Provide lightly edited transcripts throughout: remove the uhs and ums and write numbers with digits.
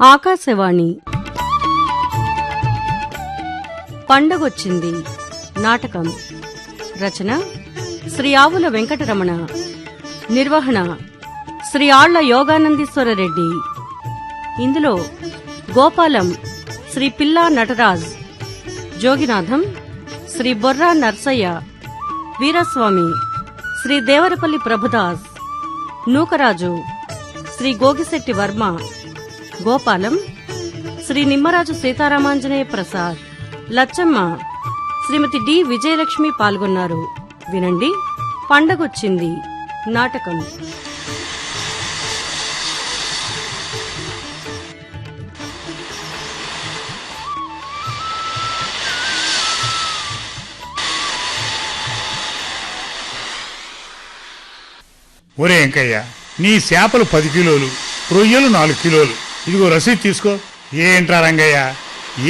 ఆకాశవాణి పండగొచ్చింది నాటకం. రచన శ్రీ ఆవుల వెంకటరమణ. నిర్వహణ శ్రీ ఆళ్ల యోగానందీశ్వరరెడ్డి. ఇందులో గోపాలం శ్రీ పిల్లా నటరాజ్, జోగినాథం శ్రీ బొర్రా నర్సయ్య, వీరస్వామి శ్రీ దేవరపల్లి ప్రభుదాస్, నూకరాజు శ్రీ గోగిశెట్టి వర్మ, గోపాలం శ్రీ నిమ్మరాజు సీతారామాంజనేయ ప్రసాద్, లచ్చమ్మ శ్రీమతి డి విజయలక్ష్మి పాల్గొన్నారు. వినండి, పండగొచ్చింది నాటకం. ఒరే వెంకయ్య, నీ చేపలు 10 కిలోలు, రొయ్యలు 4 కిలోలు. ఇదిగో రసీదు తీసుకో. ఏంట్రా రంగయ్య,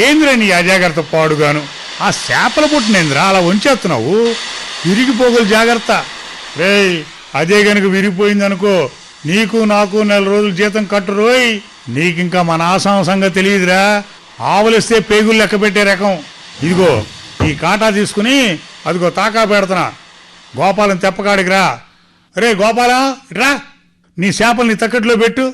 ఏంద్రా నీ అజాగ్రత్త పాడుగాను? ఆ చేపల పుట్టినేంద్రా అలా వంచేస్తున్నావు? విరిగిపోగలు జాగ్రత్త. రేయ్, అదే గనుక విరిగిపోయిందనుకో, నీకు నాకు 4 రోజులు జీతం కట్టు రోయ్. నీకింకా మన ఆసాం సంగతి తెలియదురా. ఆవులిస్తే పేగులు లెక్క పెట్టే రకం. ఇదిగో ఈ కాటా తీసుకుని అదిగో తాకా పెడుతున్నా. గోపాలం తెప్పకాడికి రా. రే గోపాలం, రా, నీ చేపల్ని తక్కట్లో పెట్టు.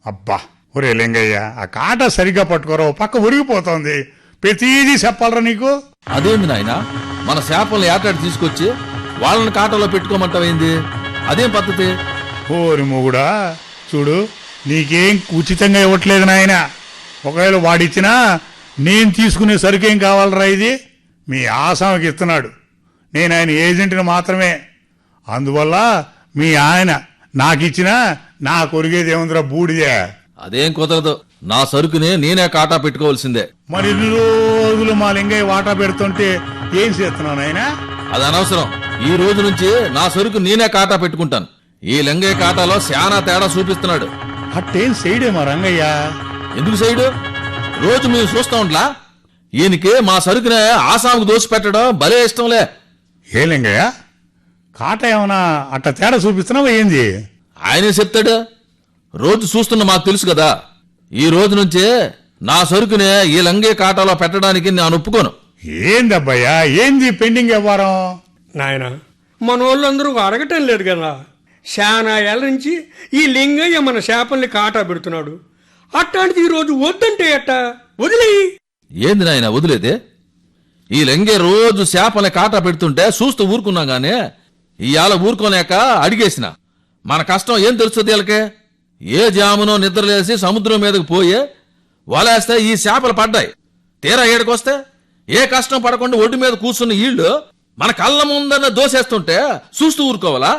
అబ్బా, ఒరే లింగయ్య, ఆ కాట సరిగ్గా పట్టుకోరా, పక్క ఉరిగిపోతోంది. ప్రతిదీ చెప్పాలరా నీకు? అదేంది నాయన, మన చేపల్ని ఏటాడు తీసుకొచ్చి వాళ్ళని కాటలో పెట్టుకోమంటావేంది? అదేం పద్ధతి? ఓరి మొగుడా, చూడు, నీకేం ఉచితంగా ఇవ్వట్లేదు నాయన. ఒకవేళ వాడిచ్చినా నేను తీసుకునే సరుకేం కావాలరా? ఇది మీ ఆసాంకి ఇస్తున్నాడు. నేను ఆయన ఏజెంట్ని మాత్రమే. అందువల్ల మీ ఆయన నాకిచ్చినా నా కొరిగేది ఏముందిరా, బూడిదే. అదేం కుదరదు, నా సరుకుని నేనే కాటా పెట్టుకోవాల్సిందే. మరి 2 రోజులు మా లింగయ్య వాటా పెడుతుంటే ఏం చేస్తున్నావు నాయన? అది అనవసరం. ఈ రోజు నుంచి నా సరుకు నేనే కాటా పెట్టుకుంటాను. ఈ లింగయ్య కాటాలో శానా తేడా చూపిస్తున్నాడు. అట్టేం చేయడేమా రంగయ్య? ఎందుకు సైడు? రోజు మేము చూస్తా ఉంట్లా. ఈయనకి మా సరుకునే ఆసాముకు దోసి పెట్టడం భలే ఇష్టంలే. ఏ లింగయ్య, కాట ఏమన్నా అట్ట తేడా చూపిస్తున్నావా ఏంది? ఆయనే చెప్తాడు. రోజు చూస్తున్న మాకు తెలుసు కదా. ఈ రోజు నుంచే నా సరుకునే ఈ లింగయ్య కాటాలో పెట్టడానికి నేను ఒప్పుకోను. ఏంది అబ్బాయ్యా, ఏంది పెండింగ్ వ్యవహారం? నాయన, మన వాళ్ళందరూ అడగటం లేదు కదా. శానా ఏళ్ళ నుంచి ఈ లింగయ్య మన చేపల్ని కాటా పెడుతున్నాడు. అట్లాంటిది ఈరోజు వద్దంటే ఎట్ట? వదిలేయి. ఏంది నాయన వదిలేదే? ఈ లింగయ్య రోజు చేపల్ని కాటా పెడుతుంటే చూస్తూ ఊరుకున్నాం గానే, ఇవాళ ఊరుకోలేక అడిగేసిన. మన కష్టం ఏం తెలుస్తుంది వీళ్ళకే? ఏ జామునో నిద్రలేసి సముద్రం మీదకు పోయి వలేస్తే ఈ చేపలు పడ్డాయి. తీరా ఏడుకొస్తే ఏ కష్టం పడకుండా ఒడ్డు మీద కూర్చున్న ఈళ్ళు మన కళ్ళ ముందన్న దోసేస్తుంటే చూస్తూ ఊరుకోవాలా?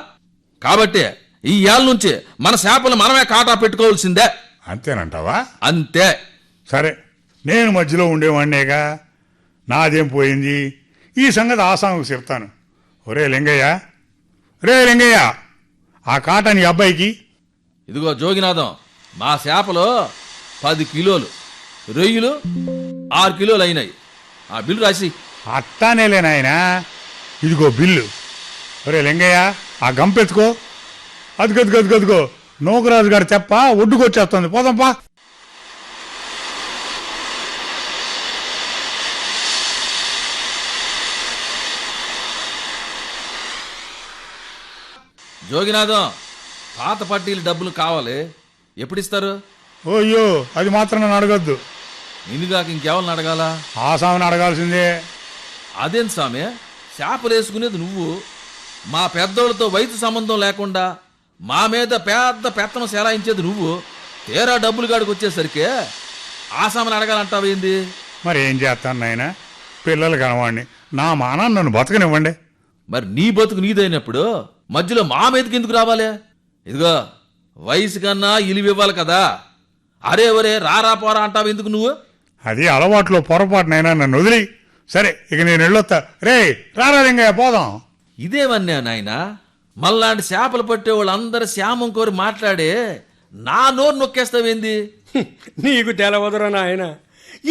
కాబట్టి ఈ ఏళ్ళ నుంచి మన చేపలు మనమే కాటా పెట్టుకోవాల్సిందే. అంతేనంటావా? అంతే. సరే, నేను మధ్యలో ఉండేవాడినేగా, నాదేం పోయింది. ఈ సంగతి ఆసాముకు చెప్తాను. ఒరే లింగయ్య, రే లింగయ్య, ఆ కాట నీ అబ్బాయికి. ఇదిగో జోగినాథం, మా చేపలు 10 కిలోలు, రొయ్యలు 6 కిలోలు అయినాయి. ఆ బిల్లు రాసి. అట్టానేలే నాయనా, ఇదిగో బిల్లు. ఒరే లింగయ్య, ఆ గంపెత్తుకో. అదిగో నూకరాజు గారు తెప్ప ఒడ్డుకొచ్చేస్తుంది, పోదాంపా. జోగినాథం, పాత పట్టీలు డబ్బులు కావాలి, ఎప్పుడిస్తారు? ఓయ్యో, అది మాత్రం నన్ను అడగద్దు. నిన్నుగాక ఇంకెవరిని అడగాలా? ఆసాముని అడగాల్సిందే. అదేం సామె, చేపలు వేసుకునేది నువ్వు. మా పెద్దోళ్ళతో వయసు సంబంధం లేకుండా మా మీద పెద్ద పెత్తనం సెలాయించేది నువ్వు. తీరా డబ్బులు కాడికి వచ్చేసరికి ఆసామని అడగాలంటావేంది? మరి ఏం చేస్తాను నాయన, పిల్లలు కనవాడిని, నా మానాన్ని నన్ను బతకనివ్వండి. మరి నీ బతుకు నీదైనప్పుడు మధ్యలో మా మీదకి ఎందుకు రావాలి? ఇదిగో, వయసు కన్నా ఇలివివ్వాలి కదా. అరే ఒరే రారా పోరా అంటావు ఎందుకు నువ్వు? అది అలవాట్లో పొరపాటునైనా నన్ను వదిలి. సరే, ఇక నేను వెళ్ళొస్తా. రే రారా లింగయ్య, పోదాం. ఇదేమన్నా నాయనా, మళ్ళాంటి చేపలు పట్టే వాళ్ళందరూ శ్యామం కోరి మాట్లాడే నా నోరు నొక్కేస్తావేంది? నీకు తెలవదురా నాయన,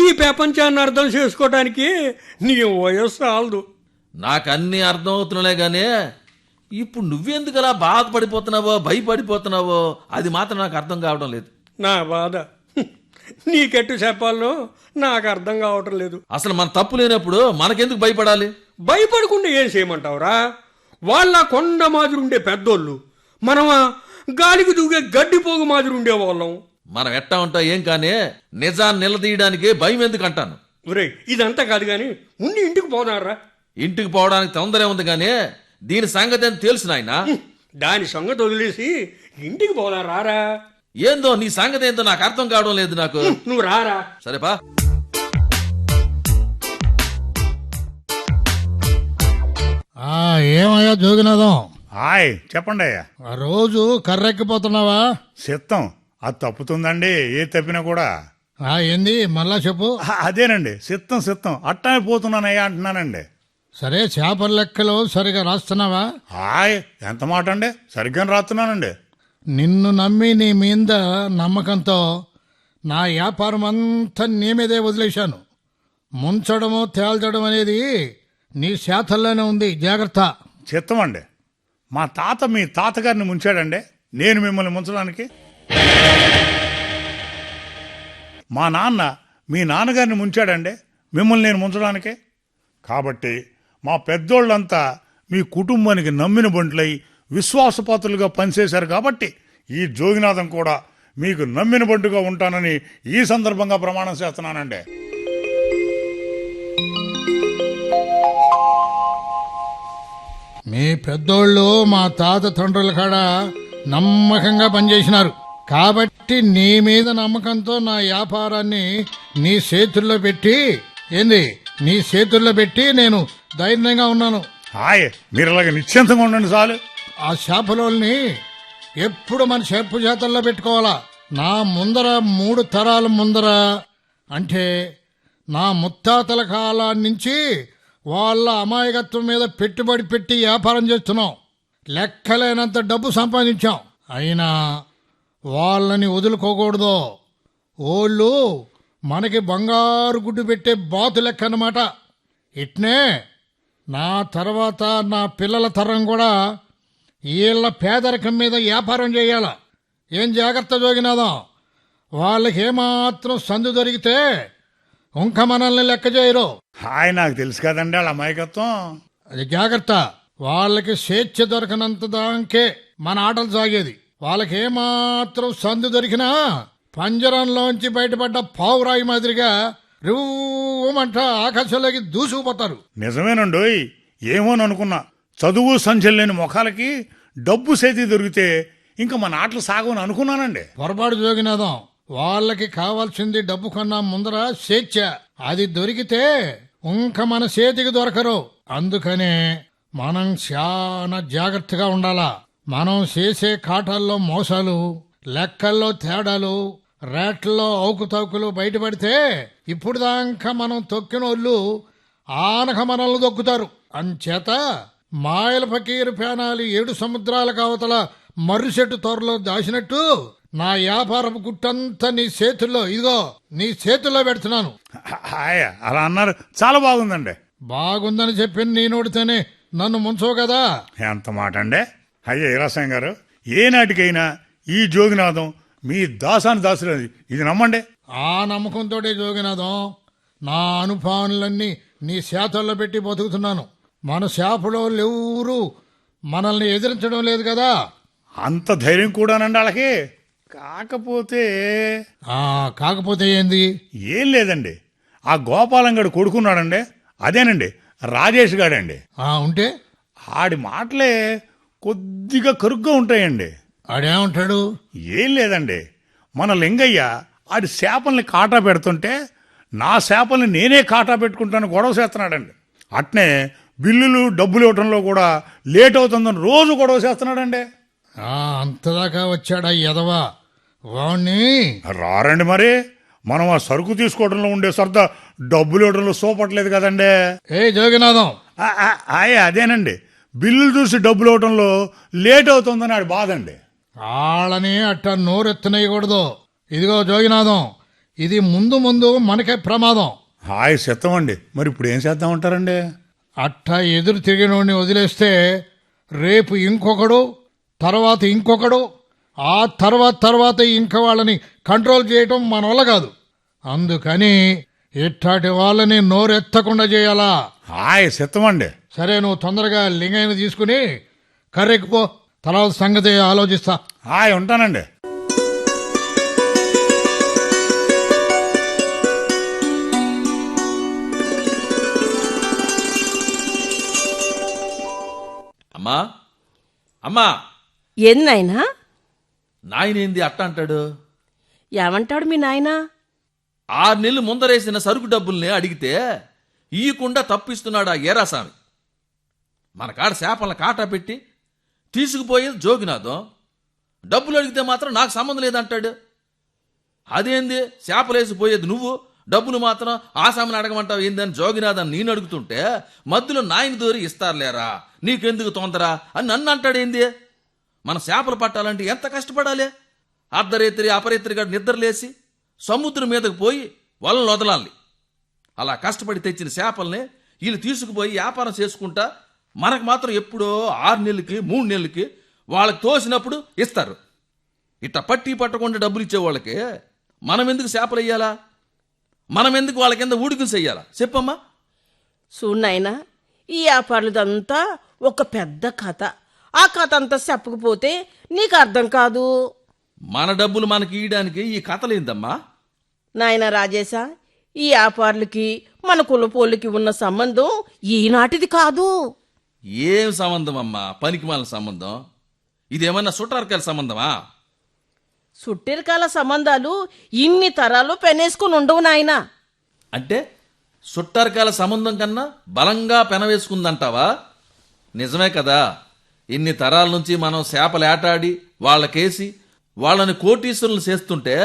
ఈ ప్రపంచాన్ని అర్థం చేసుకోవటానికి నీ వయస్సు చాలదు. నాకన్నీ అర్థమవుతున్నాలే గానే, ఇప్పుడు నువ్వెందుకు అలా బాధపడిపోతున్నావో భయపడిపోతున్నావో అది మాత్రం నాకు అర్థం కావడం లేదు. నా బాధ నీకెట్టు చెప్పాలనో నాకు అర్థం కావటం లేదు. అసలు మన తప్పు లేనప్పుడు మనకెందుకు భయపడాలి? భయపడకుండా ఏం చేయమంటావురా? వాళ్ళ కొండ మాదిరి ఉండే పెద్దోళ్ళు, మనమా గాలికి దూగే గడ్డిపోగు మాదిరి ఉండేవాళ్ళం. మనం ఎట్టా ఉంటా ఏం కానీ నిజాన్ని నిలదీయడానికి భయం ఎందుకు అంటాను. ఒరేయ్, ఇదంతా కాదు కానీ ఉండి ఇంటికి పోనారా. ఇంటికి పోవడానికి తొందరే ఉంది కానీ దీని సంగతి అని తెలుసు నాయనా. దాని సంగతి వదిలేసి ఇంటికి పోనారా రా. ఏందో నీ సంగతి ఏందో నాకు అర్థం కావడం లేదు నాకు. నువ్వు రారా. సరేపా. ఏమయ్యా జోగినాథం, హాయ్ చెప్పండి అయ్యా. ఆ రోజు కర్రెక్కిపోతున్నావా? సిత్తం అది తప్పుతుందండి, ఏ తప్పినా కూడా. ఏంది మళ్ళా చెప్పు. అదేనండి, సిత్తం సిత్తం అట్టానే పోతున్నానయ్యా అంటున్నానండి. సరే, చేపల లెక్కలు సరిగా రాస్తున్నావా? హాయ్ ఎంత మాట అండి, సరిగ్గా రాస్తున్నానండి. నిన్ను నమ్మి నీ మీద నమ్మకంతో నా వ్యాపారం అంతా నీ మీదే వదిలేశాను. ముంచడము తేల్చడం అనేది నీ చేతల్లోనే ఉంది, జాగ్రత్త. చిత్తం అండి, మా తాత మీ తాతగారిని ముంచాడండి, నేను మిమ్మల్ని ముంచడానికి. మా నాన్న మీ నాన్నగారిని ముంచాడండి, మిమ్మల్ని నేను ముంచడానికి. కాబట్టి మా పెద్దోళ్ళంతా మీ కుటుంబానికి నమ్మిన బంట్లై విశ్వాసపాత్రులుగా పనిచేశారు. కాబట్టి ఈ జోగినాథం కూడా మీకు నమ్మిన బంటుగా ఉంటానని ఈ సందర్భంగా ప్రమాణం చేస్తున్నానండి. మీ పెద్దోళ్ళు మా తాత తండ్రుల కాడ నమ్మకంగా పనిచేసినారు. కాబట్టి నీ మీద నమ్మకంతో నా వ్యాపారాన్ని నీ చేతుల్లో పెట్టి నీ చేతుల్లో పెట్టి నేను ధైర్యంగా ఉన్నాను. హాయ్ మీరు అలాగే నిశ్చింతంగా ఉండండి చాలు. ఆ చేపలోల్ని ఎప్పుడు మన చెప్పు చేతల్లో పెట్టుకోవాలా. నా ముందర 3 తరాల ముందర, అంటే నా ముత్తాతల కాలం నుంచి వాళ్ళ అమాయకత్వం మీద పెట్టుబడి పెట్టి వ్యాపారం చేస్తున్నాం. లెక్కలేనంత డబ్బు సంపాదించాం. అయినా వాళ్ళని వదులుకోకూడదు. ఓళ్ళు మనకి బంగారు గుడ్డు పెట్టే బాతు లెక్క అన్నమాట. ఇట్నే నా తర్వాత నా పిల్లల తరం కూడా వీళ్ళ పేదరికం మీద వ్యాపారం చేయాల. ఏం జాగ్రత్త జోగినాదాం. వాళ్ళకి ఏమాత్రం సందు దొరికితే ఇంకా మనల్ని లెక్క చేయరు. హాయ్ నాకు తెలుసు కదండి వాళ్ళ అమాయకత్వం. అది జాగ్రత్త. వాళ్ళకి స్వేచ్ఛ దొరకనంత దాకే మన ఆటలు సాగేది. వాళ్ళకి ఏమాత్రం సందు దొరికినా పంజరంలోంచి బయటపడ్డ పావురాయి మాదిరిగా రూమంట ఆకాశంలోకి దూసుకుపోతారు. నిజమేనండోయ్, ఏమోననుకున్నా చదువు సంచలు లేని ముఖాలకి డబ్బు చేతి దొరికితే ఇంకా మన ఆటలు సాగవని అనుకున్నానండి. పొరపాటు జోగినాదాం. వాళ్ళకి కావాల్సింది డబ్బు కన్నా ముందర స్వేచ్ఛ. అది దొరికితే ఇంకా మన చేతికి దొరకరు. అందుకనే మనం చాలా జాగ్రత్తగా ఉండాలా. మనం చేసే కాటాల్లో మోసాలు, లెక్కల్లో తేడాలు, రేట్లలో అవుకుతవుకులు బయటపడితే ఇప్పుడు దాకా మనం తొక్కినోళ్ళు ఆనక మనల్ని దొక్కుతారు. అంచేత మాయల ఫకీరు పేనాలి 7 సముద్రాల కావతల మర్రిచెట్టు తోరలో దాచినట్టు నా వ్యాపారపు గుట్టంతా నీ చేతుల్లో, ఇదిగో నీ చేతుల్లో పెడుతున్నాను. హాయ్ అలా అన్నారు, చాలా బాగుందండి. బాగుందని చెప్పి నీ నోడితేనే నన్ను ముంచవు కదా. ఎంత మాట అండి. అయ్యా ఈరాసం గారు, ఏనాటికైనా ఈ జోగినాథం మీ దాసాని దాసులేదు, ఇది నమ్మండి. ఆ నమ్మకంతోటే జోగినాథం నా అనుభవాలన్నీ నీ చేతుల్లో పెట్టి బతుకుతున్నాను. మన శాపలో ఎవరు మనల్ని ఎదిరించడం లేదు కదా. అంత ధైర్యం కూడానండి వాళ్ళకి. కాకపోతే ఏంది? ఏం లేదండి, ఆ గోపాలంగడు కొడుకున్నాడండి, అదేనండి రాజేష్ గాడండి. ఉంటే ఆడి మాటలే కొద్దిగా కరుగ్గా ఉంటాయండి. ఆడేమంటాడు? ఏం లేదండి, మన లింగయ్య ఆడి చేపల్ని కాటా పెడుతుంటే నా చేపల్ని నేనే కాటా పెట్టుకుంటాను గొడవ చేస్తున్నాడండి. అట్నే బిల్లులు డబ్బులు ఇవ్వటంలో కూడా లేట్ అవుతుందని రోజు గొడవ చేస్తున్నాడండి. అంతదాకా వచ్చాడా ఎదవా? వాణ్ణి రారండి మరి. మనం ఆ సరుకు తీసుకోవడంలో ఉండే సరదా డబ్బులు ఇవ్వడంలో సోపట్లేదు కదండి. జోగినాథం, అదేనండి, బిల్లులు చూసి డబ్బులు ఇవ్వడంలో లేట్ అవుతుందని ఆడి బాధండి. వాళ్ళని అట్ట నోరెత్తనేయకూడదు. ఇదిగో జోగినాథం, ఇది ముందు ముందు మనకే ప్రమాదం. హాయ్ సిద్ధం అండి, మరి ఇప్పుడు ఏం చేద్దామంటారండి? అట్ట ఎదురు తిరిగినోడిని వదిలేస్తే రేపు ఇంకొకడు, తర్వాత ఇంకొకడు, ఆ తర్వాత ఇంక వాళ్ళని కంట్రోల్ చేయటం మన వల్ల కాదు. అందుకని ఇట్లాంటి వాళ్ళని నోరెత్తకుండా చేయాలా. హాయ్ సిద్ధమండి. సరే, నువ్వు తొందరగా లింగయ్యని తీసుకుని కర్రెక్కిపో. తర్వాత సంగతి ఆలోచిస్తా. హాయ్ ఉంటానండి. అమ్మా అమ్మా, ఏంది నాయనేంది అట్ట అంటాడు? ఏమంటాడు మీ నాయన? 6 నెలలు ముందరేసిన సరుకు డబ్బుల్ని అడిగితే ఇయ్యకుండా తప్పిస్తున్నాడు ఆ ఏరాస్వామి. మన కాడ చేపలను కాటా పెట్టి తీసుకుపోయేది జోగినాథం, డబ్బులు అడిగితే మాత్రం నాకు సంబంధం లేదంటాడు. అదేంది, చేపలేసి పోయేది నువ్వు, డబ్బులు మాత్రం ఆసామిని అడగమంటావు ఏందని జోగినాథన్ నేను అడుగుతుంటే మధ్యలో నాయన దూరి ఇస్తారులేరా, నీకెందుకు తొందర అని నన్ను అంటాడేంది? మన చేపలు పట్టాలంటే ఎంత కష్టపడాలి? అర్ధరేత్రి అపరేత్రిగా నిద్రలేసి సముద్రం మీదకు పోయి వలలు వదలాలి. అలా కష్టపడి తెచ్చిన చేపల్ని వీళ్ళు తీసుకుపోయి వ్యాపారం చేసుకుంటా మనకు మాత్రం ఎప్పుడో 6 నెలలకి 3 నెలలకి వాళ్ళకి తోసినప్పుడు ఇస్తారు. ఇట్ట పట్టి పట్టకుండా డబ్బులు ఇచ్చే వాళ్ళకి మనం ఎందుకు చేపలు వేయాలా? మనం ఎందుకు వాళ్ళ కింద ఊడికలు చెయ్యాలా చెప్పమ్మా? చూడాయన, ఈ వ్యాపారులదంతా ఒక పెద్ద కథ. ఆ కథ అంతా చెప్పకపోతే నీకు అర్థం కాదు. మన డబ్బులు మనకి ఇయ్యడానికి ఈ కథలేందమ్మా? నాయన రాజేశా, ఈ వ్యాపారులకి మన కులపోళ్ళకి ఉన్న సంబంధం ఈనాటిది కాదు. ఏం సంబంధం అమ్మా? పనికిమాలిన సంబంధం. ఇదేమన్నా సుటార్కల సంబంధమా? సుట్టిరకాల సంబంధాలు ఇన్ని తరాలు పెనేసుకుని ఉండవు నాయన. అంటే సుట్టార్కాల సంబంధం కన్నా బలంగా పెనవేసుకుందంటావా? నిజమే కదా. ఇన్ని తరాల నుంచి మనం చేపలు ఏటాడి వాళ్ళకేసి వాళ్ళని కోటీశ్వరులు చేస్తుంటే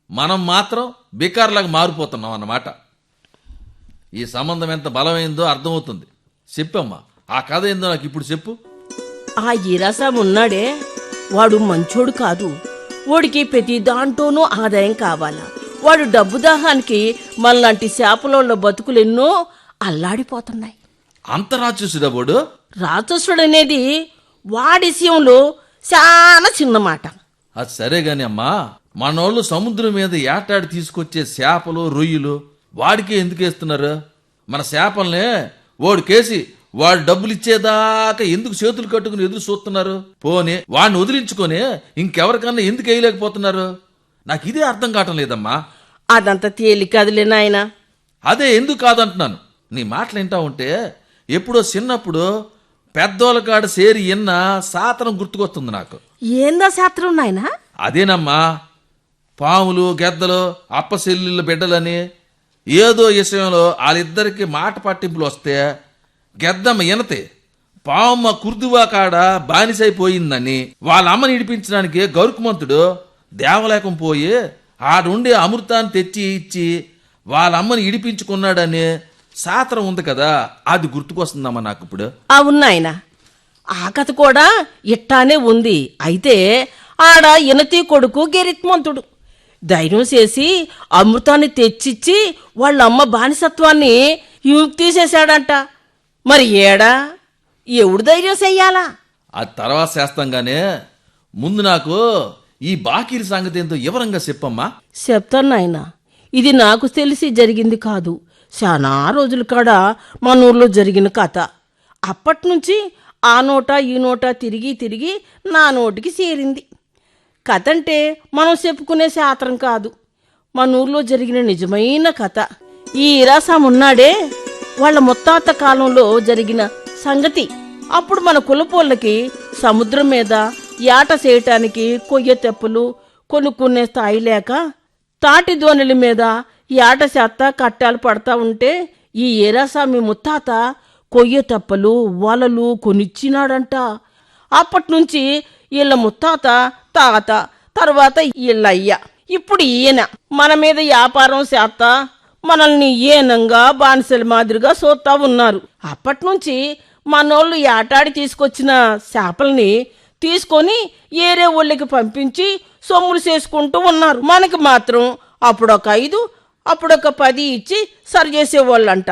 మనం మాత్రం బికార్లాగా మారిపోతున్నాం అన్నమాట. ఈ సంబంధం ఎంత బలమైందో అర్థమవుతుంది. చెప్పమ్మా, ఆ కథ ఏందో నాకు ఇప్పుడు చెప్పు. ఆ ఈరాసాం ఉన్నాడే, వాడు మంచోడు కాదు. వాడికి ప్రతి దాంట్లోనూ ఆదాయం కావాలా. వాడు డబ్బు దాహానికి మనలాంటి చేపలోళ్ళ బతుకులెన్నో అల్లాడిపోతున్నాయి. అంత రాక్షసుడా వాడు? రాక్షసుడు అనేది వాడి విషయంలో చాలా చిన్న మాట. అది సరే గాని అమ్మా, మనోళ్ళు సముద్రం మీద ఏటాడి తీసుకొచ్చే చేపలు రొయ్యలు వాడికే ఎందుకు వేస్తున్నారు? మన చేపల్ని వాడికేసి వాడు డబ్బులు ఇచ్చేదాకా ఎందుకు చేతులు కట్టుకుని ఎదురు చూస్తున్నారు? పోనీ వాడిని వదిలించుకొని ఇంకెవరికన్నా ఎందుకు వేయలేకపోతున్నారు? నాకు ఇదే అర్థం కావటం లేదమ్మా. అదంతా తేలికదులే నాయనా. అదే ఎందుకు కాదంటున్నాను. నీ మాటలు వింటా ఉంటే ఎప్పుడో చిన్నప్పుడు పెద్దోళ్ళ కాడ సేరి ఎన్న సాతనం గుర్తుకొస్తుంది నాకు. ఏందా శాస్త్రం నాయనా? అదేనమ్మా, పాములు గెద్దలు అప్పసెల్లుల బిడ్డలని ఏదో విషయంలో వాళ్ళిద్దరికి మాట పట్టింపులు వస్తే గెద్దమ్మ ఎనతే పావమ్మ కుర్దువా కాడ బానిసైపోయిందని వాళ్ళ అమ్మని ఇడిపించడానికి గరుకుమంతుడు దేవలేకం పోయి ఆడుండే అమృతాన్ని తెచ్చి ఇచ్చి వాళ్ళ అమ్మని ఇడిపించుకున్నాడని సాత్రం ఉంది కదా, అది గుర్తుకొస్తుందమ్మా నాకు ఇప్పుడు. అవును నాయనా, ఆ కథ కూడా ఇట్టానే ఉంది. అయితే ఆడ ఇనతి కొడుకు గెరిత్మంతుడు ధైర్యం చేసి అమృతాన్ని తెచ్చిచ్చి వాళ్ళమ్మ బానిసత్వాన్ని తీసేశాడంట. మరి ఏడా ఎవడు ధైర్యం చెయ్యాలా? అది తర్వాత చేస్తాంగానే ముందు నాకు ఈ బాకీల సంగతి ఏంటో వివరంగా చెప్పమ్మా. చెప్తాను నాయనా. ఇది నాకు తెలిసి జరిగింది కాదు, చాలా రోజుల కాడ మన ఊర్లో జరిగిన కథ. అప్పట్నుంచి ఆ నోట ఈ నోట తిరిగి తిరిగి నా నోటికి చేరింది. కథ అంటే మనం చెప్పుకునే శాస్త్రం కాదు, మన ఊర్లో జరిగిన నిజమైన కథ. ఈ ఇరాసాం ఉన్నాడే, వాళ్ళ ముత్తాత కాలంలో జరిగిన సంగతి. అప్పుడు మన కులపోళ్ళకి సముద్రం మీద యాట చేయటానికి కొయ్య తెప్పలు కొనుక్కునే స్థాయి లేక తాటి దోణిల మీద యాట చేత కట్టాలు పడతా ఉంటే ఈ ఏరాసామి ముత్తాత కొయ్య తెప్పలు వలలు కొనిచ్చినాడంట. అప్పట్నుంచి వీళ్ళ ముత్తాత తాత తర్వాత వీళ్ళయ్య, ఇప్పుడు ఈయన మన మీద వ్యాపారం చేస్తా మనల్ని ఏనంగా బానిసల మాదిరిగా చూస్తా ఉన్నారు. అప్పట్నుంచి మనోళ్ళు ఏటాడి తీసుకొచ్చిన చేపల్ని తీసుకొని ఏరే ఊళ్ళకి పంపించి సొమ్ములు చేసుకుంటూ ఉన్నారు. మనకి మాత్రం అప్పుడొక 5 అప్పుడొక 10 ఇచ్చి సరి చేసేవాళ్ళంట.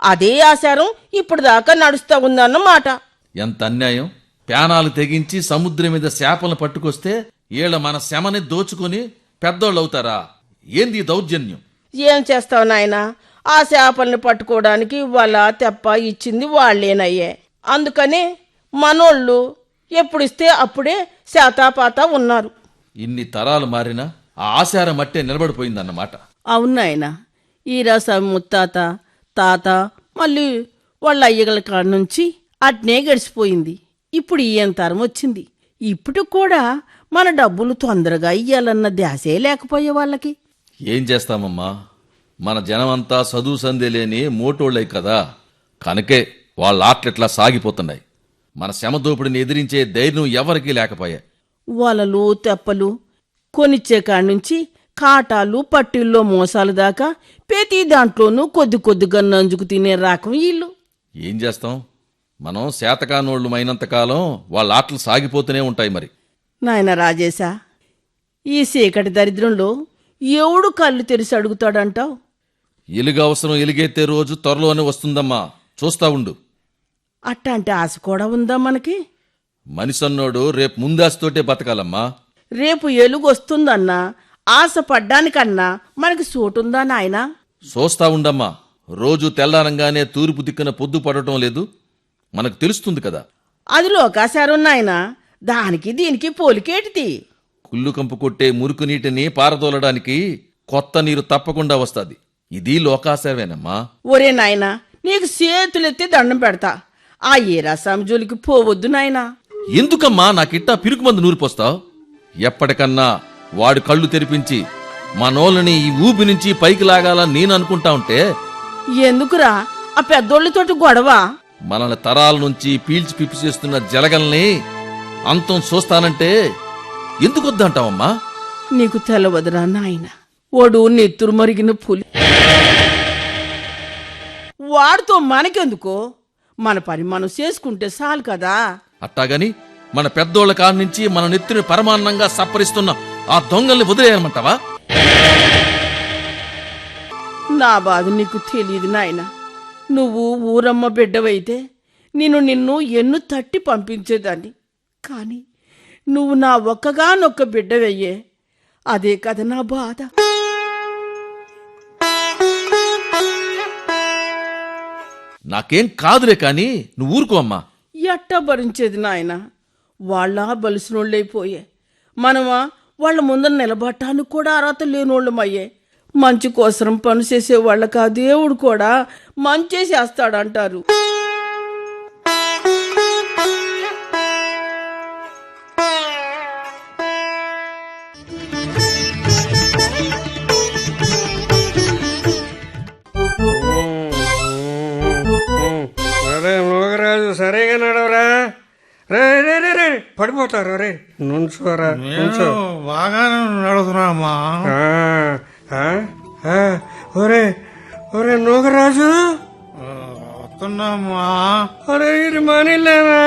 అదే ఆచారం ఇప్పుడు దాకా నడుస్తూ ఉందన్నమాట. ఎంత అన్యాయం! ప్యానాలు తెగించి సముద్రం మీద చేపలను పట్టుకొస్తే ఈళ్ళ మన శమని దోచుకొని పెద్దోళ్ళు అవుతారా? ఏంది ఈ దౌర్జన్యం? ఏం చేస్తావు నాయనా, ఆ చేపల్ని పట్టుకోవడానికి వాళ్ళ తెప్ప ఇచ్చింది వాళ్ళేనయ్యే. అందుకని మనోళ్ళు ఎప్పుడిస్తే అప్పుడే శాతాపాత ఉన్నారు. ఇన్ని తరాలు మారినా ఆ ఆచారం మట్టే నిలబడిపోయిందన్నమాట. అవును నాయనా, ఈ రసం ముత్తాత తాత మళ్ళీ వాళ్ళ అయ్యగల కాడ నుంచి అట్నే గడిచిపోయింది. ఇప్పుడు ఏం తరం వచ్చింది. ఇప్పుడు కూడా మన డబ్బులు తొందరగా ఇయ్యాలన్న ధ్యాసే లేకపోయే వాళ్ళకి. ఏం చేస్తామమ్మా, మన జనమంతా చదువు సందే లేని మోటోళ్ళై కదా, కనుకే వాళ్ళ ఆటలిట్లా సాగిపోతున్నాయి. మన శ్రమదోపిడిని ఎదిరించే ధైర్యం ఎవరికీ లేకపోయా. వలలు తెప్పలు కొనిచ్చే కాడ్నుంచి కాటాలు పట్టిల్లో మోసాలు దాకా ప్రతి దాంట్లోనూ కొద్ది కొద్దిగా నంజుకు తినే రకం ఇల్లు. ఏం చేస్తాం, మనం శాతకానోళ్ళు అయినంతకాలం వాళ్ళ ఆటలు సాగిపోతూనే ఉంటాయి. మరి నాయన రాజేశా, ఈ చీకటి దరిద్రంలో ఎవడు కళ్ళు తెరిచి అడుగుతాడంటావు? ఎలుగు అవసరం ఎలుగెత్తే రోజు త్వరలోనే వస్తుందమ్మా, చూస్తా ఉండు. అట్టాంటి ఆశ కూడా ఉందా మనకి? మనిషన్నోడు రేపు ముందాస్తోటే బతకాలమ్మా. రేపు ఎలుగొస్తుందన్నా ఆశ పడ్డానికన్నా మనకి చోటుందా నాయనా? చూస్తా ఉండమ్మా, రోజు తెల్లారంగానే తూర్పు దిక్కున పొద్దు పడటం లేదు, మనకు తెలుస్తుంది కదా. అది లోకాచారం నాయనా, దానికి దీనికి పోలికేటిది? కుళ్ళు కంపు కొట్టే మురుకు నీటిని పారదోలడానికి కొత్త నీరు తప్పకుండా వస్తాది. ఇది లోకాచారమేనమ్మా. ఒరే నాయనా, నీకు చేతులెత్తి దండం పెడతా, ఆ ఏ రసం జోలికి పోవద్దు నాయనా. ఎందుకమ్మా నాకిట్టా పిరుకు మందు నూరిపోస్తావు? ఎప్పటికన్నా వాడు కళ్ళు తెరిపించి మనోళ్ళని ఈ ఊపి నుంచి పైకి లాగాలని నేను అనుకుంటా ఉంటే, ఎందుకురా ఆ పెద్దోళ్ళతోటి గొడవ? మనల్ని తరాల నుంచి పీల్చి పిప్పి చేస్తున్న జలగల్ని అంతం చూస్తానంటే ఎందుకొద్దంటావమ్మా? నీకు తెలవదురా నాయన, వాడు నెత్తురు మరిగిన పులి. వాడితో మనకెందుకో, మన పని మనం చేసుకుంటే చాలు కదా. అట్టాగని మన పెద్దోళ్ల కాడి నుంచి మన నెత్తిని పరమాన్నంగా సప్పరిస్తున్న ఆ దొంగల్ని వదిలేయమంటావా? నా బాధ నీకు తెలియదు నాయన. నువ్వు ఊరమ్మ బిడ్డవైతే నిన్ను ఎన్ను తట్టి పంపించేదాన్ని. కానీ నువ్వు నా ఒక్కగానొక్క బిడ్డవయ్యే, అదే కదా నా బాధ. నాకేం కాదులే కాని నువ్వు ఊరుకో అమ్మా. ఎట్టా భరించేది నాయన? వాళ్ళ బలిసినోళ్ళైపోయే, మనమా వాళ్ళ ముందర నిలబడటానికి కూడా అర్హత లేనోళ్ళమయ్యే. మంచి కోసరం పని చేసేవాళ్ళకా దేవుడు కూడా మంచి చేస్తాడంటారు. అరే మోగరాజు, సరిగా నడవరా. రే రే రే రే పడిపోతారు. రే నుంచోరా, నుంచో. బాగానే నడుతున్నామా? ఒరే ఒరే నోగరాజు, వస్తున్నామా? ఒరే ఇది మనీలేనా?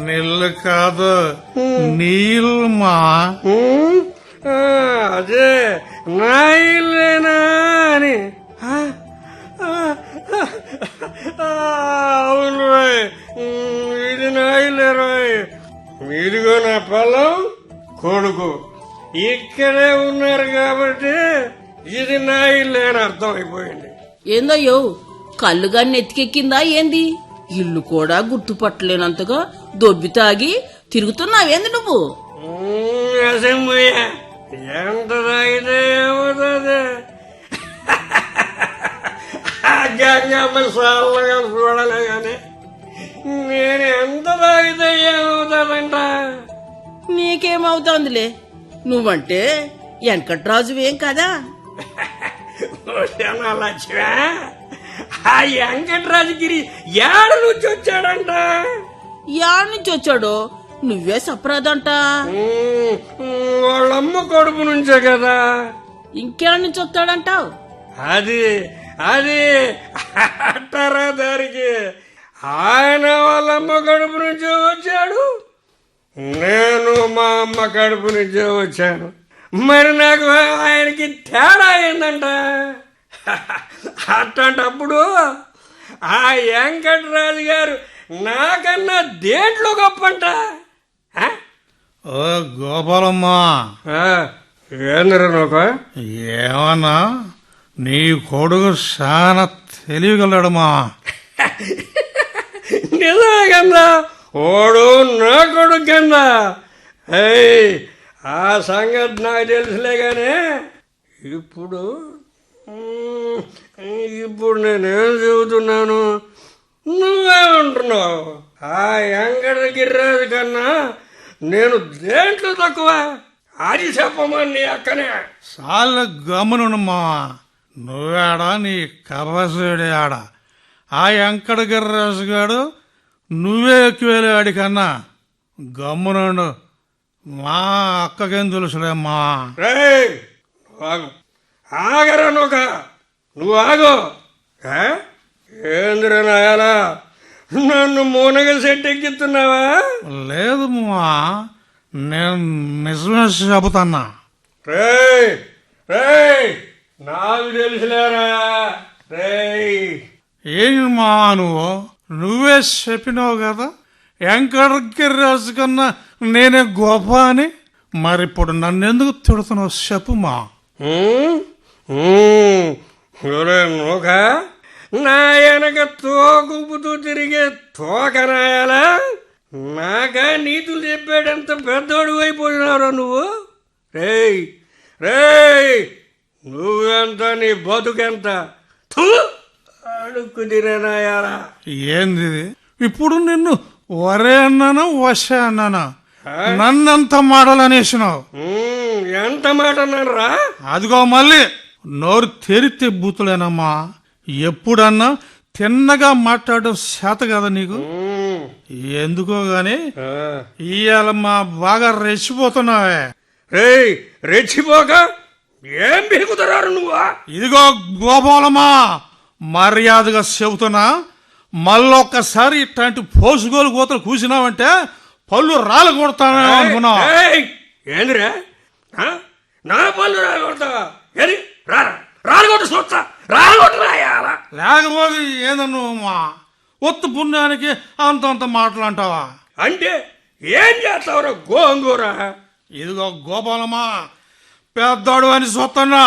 నీళ్ళు కాదు, నీళ్ళమా. అదే నా ఇల్లేనా అని. అవును రాయ్, ఇది నా ఇల్లే రాయ్. ఇదిగో నా పొలం, కొడుకు ఇక్కడే ఉన్నారు కాబట్టి ఇది నా ఇల్లే అని అర్థం అయిపోయింది. ఏందయ్యో, కళ్ళుగా నెత్తికెక్కిందా ఏంది? ఇల్లు కూడా గుర్తుపట్టలేనంతగా దొబ్బి తాగి తిరుగుతున్నావేంది నువ్వు? అసెంబ్లీ ఎంత తాగితే ఏమవుతుంది? గంగమ్మ సార్లుగా చూడలే గాని నేను ఎంత తాగితే ఏమవుతానంట? నీకేమవుతోందిలే, నువ్వంటే వెంకట్రాజువేం కదా. లక్ష్మా, ఆ వెంకట్రాజగిరి ఏడ నుంచి వచ్చాడంట? యాడ్ నుంచి వచ్చాడో నువ్వే సప్రాదంట. వాళ్ళమ్మ కడుపు నుంచే కదా. ఇంకేడ నుంచి వస్తాడంటావు? అది అది అట్టరా దారికి. ఆయన వాళ్ళమ్మ కడుపు నుంచే వచ్చాడు, నేను మా అమ్మ కడుపు నుంచే వచ్చాను. మరి నాకు ఆయనకి తేడా ఏందంట? అట్లాంటప్పుడు ఆ వెంకటరాజు గారు నాకన్నా దేంట్లో గొప్పంట? ఓ గోపాలమ్మా, ఏందిరా నూక? ఏమన్నా నీ కొడుకు చాలా తెలియగలడు మా. నిజమే కన్నా, ఓడు నా కొడుకు కన్నా. ఆ సంగతి నాకు తెలుసులే గానీ ఇప్పుడు ఇప్పుడు నేనేం చెబుతున్నాను, నువ్వేమంటున్నావు? ఆ వెంకట గిరిరాజు కన్నా నేను దేంట్లో తక్కువ? అది చెప్పమని నీ అక్కనే. చాలా గమనుమా, నువ్వేడా నీ కబసుడే ఆడ. ఆ వెంకట గిరిరాజు గాడు నువ్వే ఎక్కువేలే ఆడికన్నా. గమ్మునుండు, మా అక్కకేం తెలుసులేమ్మా. రేయ్, నువ్వు ఆగు. ఆగరా నూక, నువ్వు ఆగు. ఏందిరా నాయాలా, నన్ను మూనగ సెట్ ఎక్కిస్తున్నావా? లేదు మా, నేను నిజమే చెబుతున్నా. రేయ్ రేయ్, నాకు తెలుసులేరా. రేయ్, ఏమి మా నువ్వే చెప్పినావు కదా వెంకటగిరిరాజు కన్నా నేనే గొప్ప అని. మరిప్పుడు నన్నెందుకు తిడుతున్నావు చెప్పుమా. ఒరే నూక, నా వెనక తోకుపుతూ తిరిగే తోకనాయాలా, నాకా నీతులు చెప్పాడంత పెద్దోడు అయిపోయినావురా నువ్వు. రేయ్ రేయ్, నువ్వెంత, నీ బతుకెంత? అడుక్కు తిరేనాయాలా. ఏంది ఇప్పుడు నిన్ను వరే అన్నానా వశ అన్నానా? నన్నంత మాటలనేసినావు. ఎంత మాట అన్నారా? అదిగో మళ్ళీ నోరు తెరితే బూతులేనమ్మా. ఎప్పుడన్నా తిన్నగా మాట్లాడడం చేత కదా నీకు? ఎందుకో గాని ఇవాళ మా బాగా రెచ్చిపోతున్నావే. రేయ్, రెచ్చిపోక ఏం పీకుతున్నారు నువ్వా? ఇదిగో గోపాలమ్మా, మర్యాదగా చెబుతున్నా, మళ్ళొక్కసారి ఇట్లాంటి పోసుకోలు కోతలు కూసినావంటే పళ్ళు రాలు కొడతానే అనుకున్నావు. ఏందిరా, నా పళ్ళు రాలగొడతావా? ఏది రాలగొట్టు చూస్తా, రాలగొట్టు రాయాలా? లేకపోతే ఏదన్నా ఒత్తు పుణ్యానికి అంతంత మాటలంటావా? అంటే ఏం చేస్తావురా గోంగూర? ఇదిగో గోపాలమ్మా, పెద్దోడు అని చూస్తున్నా.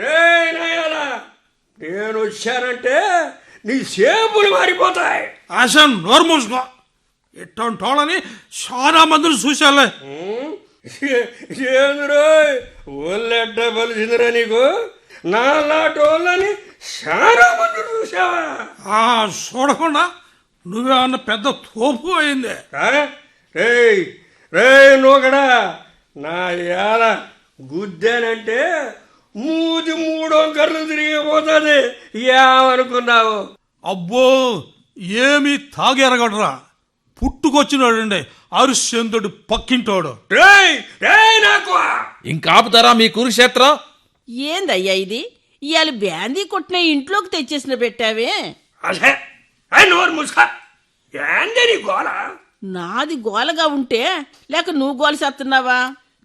రే నాయాలా, నేను వచ్చానంటే నీ సేపులు మారిపోతాయి. అసలు నోరు మూసుకో. ఇట్లాంటి వాళ్ళని చాలా మందిని చూశాలే. ఏంద్రో ఒళ్ళెడ్డ బలిసిందిరా నీకు? నాలాంటి వాళ్ళని చాలా మంది చూసావా? చూడకుండా నువ్వేమన్నా పెద్ద తోపు అయింది. రేయ్ రే నూకడా, నా యాల గుద్దానంటే మూతి మూడొంకర్లు తిరిగిపోతుంది. ఏమనుకున్నావు? అబ్బో, ఏమి తాగెరగడరా, పుట్టుకొచ్చినాడండి అరుశ్చంద్రుడు పక్కింటోడు. రేయ్ రేయ్, నాకు ఇంకాపుతారా మీ కురుక్షేత్రం? ఏందయ్యా ఇది? ఇవాళ బ్యాందీ కొట్టిన ఇంట్లోకి తెచ్చేసిన పెట్టావే. అసే నోరు ముసుక, ఏంది నీ గోల? నాది గోలగా ఉంటే లేక నువ్వు గోల చేస్తున్నావా?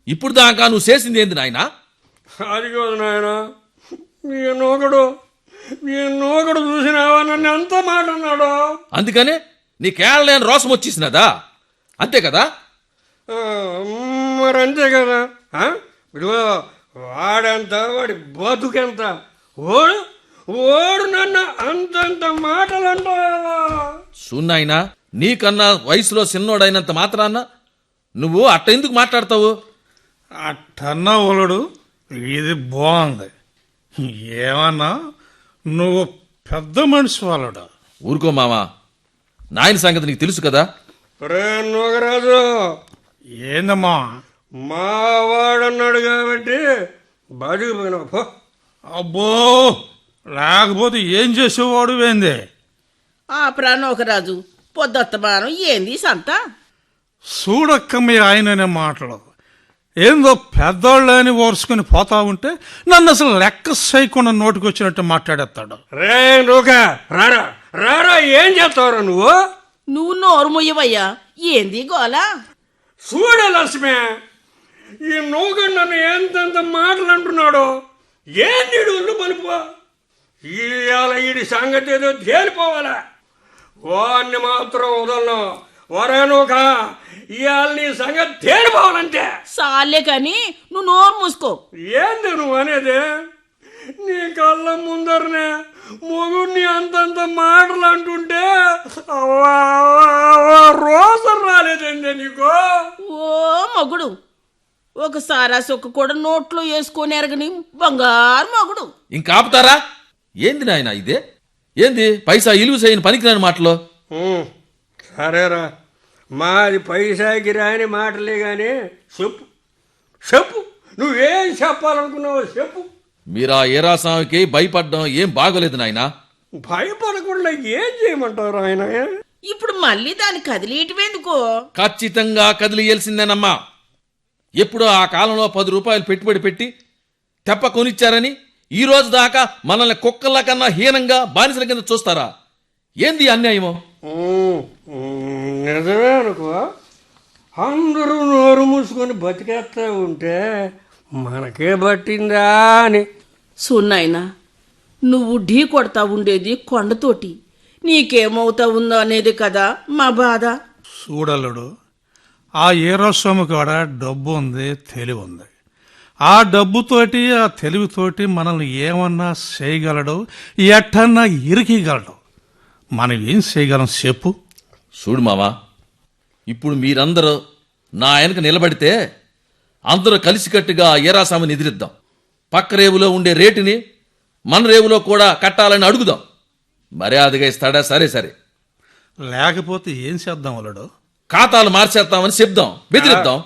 ఇప్పుడు దాకా నువ్వు చేసింది ఏంది నాయనా? అది కాదు నాయన, మీ నూకడు చూసినావా నన్ను ఎంత మాట అన్నాడు. అందుకనే నీకేళ్ళని రోసం వచ్చేసినదా? అంతే కదా? మరంతే కదా. ఇదిగో వాడంత, వాడి బతుకెంత, ఓడు నన్ను అంతంత మాటలు అంటావా? సున్నాయినా, నీకన్నా వయసులో చిన్నోడైనంత మాత్రాన్న నువ్వు అట్ట ఎందుకు మాట్లాడతావు? అట్టన్నా ఒలడు, ఇది బాగుంది. ఏమన్నా నువ్వు పెద్ద మనిషి వాళ్ళడా? ఊరుకో మామా, నాయన సంగతి నీకు తెలుసు కదా. రే నూకరాజు, ఏందమ్మా? మా వాడన్నాడు కాబట్టి బతికిపోయినావు పో. అబ్బో, లేకపోతే ఏం చేసేవాడు ఏంది? ఆ ప్రాణోకరాజు, పొద్దత్తమానం ఏంది సంత? చూడక్క మీ ఆయననే మాటలు ఏందో పెద్దోళ్ళని ఓర్చుకుని పోతా ఉంటే నన్ను అసలు లెక్క చేయకుండా నోటికొచ్చినట్టు మాట్లాడేస్తాడు. రే నూక, రారా రారా, ఏం చేస్తావురా నువ్వు? నువ్వు నోరు మొయ్యవయ్యా, ఏంది గోలా? చూడే లక్ష్మి, ఈ నూకడు నన్ను ఎంతెంత మాటలు అంటున్నాడు. ఏంది ఒళ్ళు పలుపు? ఇవాళ ఈడి సంగతి ఏదో తేలిపోవాలా. వాడిని మాత్రం వదలను. వరే నూక, ఇవాళ నీ సంగతి తేలిపోవాలంటే. సాలే కాని నువ్వు నువ్వు నోరు మూసుకో. ఏంది నువ్వు అనేది? నీ కళ్ళ ముందరనే మొగుడిని అంతంత మాటలు అంటుంటే రోజు రాలేదండి నీకు? ఓ మగుడు, ఒకసారి ఆ సొక్క కూడా నోట్లో వేసుకొని ఎరగని బంగారు మగుడు. ఇంకా ఆపుతారా? ఏంది నాయన ఇదే? ఏంది పైసా ఇలువ చేయని పనికిరాని మాటలు? సరేరా, మాది పైసాకి రాని మాటలే గాని చెప్పు చెప్పు, నువ్వేం చెప్పాలనుకున్నావో చెప్పు. మీరా ఏరాస్వామికి భయపడ్డం ఏం బాగోలేదు నాయనా. భయపడకుండా ఏం చేయమంటారు ఆయన? ఇప్పుడు మళ్ళీ దాన్ని కదిలేయటమేందుకో? ఖచ్చితంగా కదిలియాల్సిందేనమ్మా. ఎప్పుడో ఆ కాలంలో 10 రూపాయలు పెట్టుబడి పెట్టి తెప్ప కొనిచ్చారని ఈ రోజు దాకా మనల్ని కుక్కల కన్నా హీనంగా బానిసల కింద చూస్తారా? ఏంది అన్యాయమో? నిజమే అనుకో. అందరూ నోరు మూసుకొని బతికేస్తా ఉంటే మనకే పట్టిందా అని. సున్నాయినా, నువ్వు ఢీ కొడతా ఉండేది కొండతోటి, నీకేమవుతా ఉందో అనేది కదా మా బాధ. చూడలుడు, ఆ ఏరోస్వామి కాడ డబ్బు ఉంది, తెలివి ఉంది. ఆ డబ్బుతోటి ఆ తెలివితోటి మనల్ని ఏమన్నా చేయగలడు, ఎట్టన్నా ఇరికిగలడు. మనం ఏం చేయగలం చెప్పు? చూడు మావా, ఇప్పుడు మీరందరూ నా వెనక నిలబడితే అందరూ కలిసికట్టుగా ఏరాస్వామిని ఎదిరిద్దాం. పక్క రేవులో ఉండే రేటుని మన రేవులో కూడా కట్టాలని అడుగుదాం. మర్యాదగా ఇస్తాడా? సరే సరే. లేకపోతే ఏం చేద్దాం అల్లుడు? ఖాతాలు మార్చేస్తామని చెప్దాం, బెదిరిద్దాం.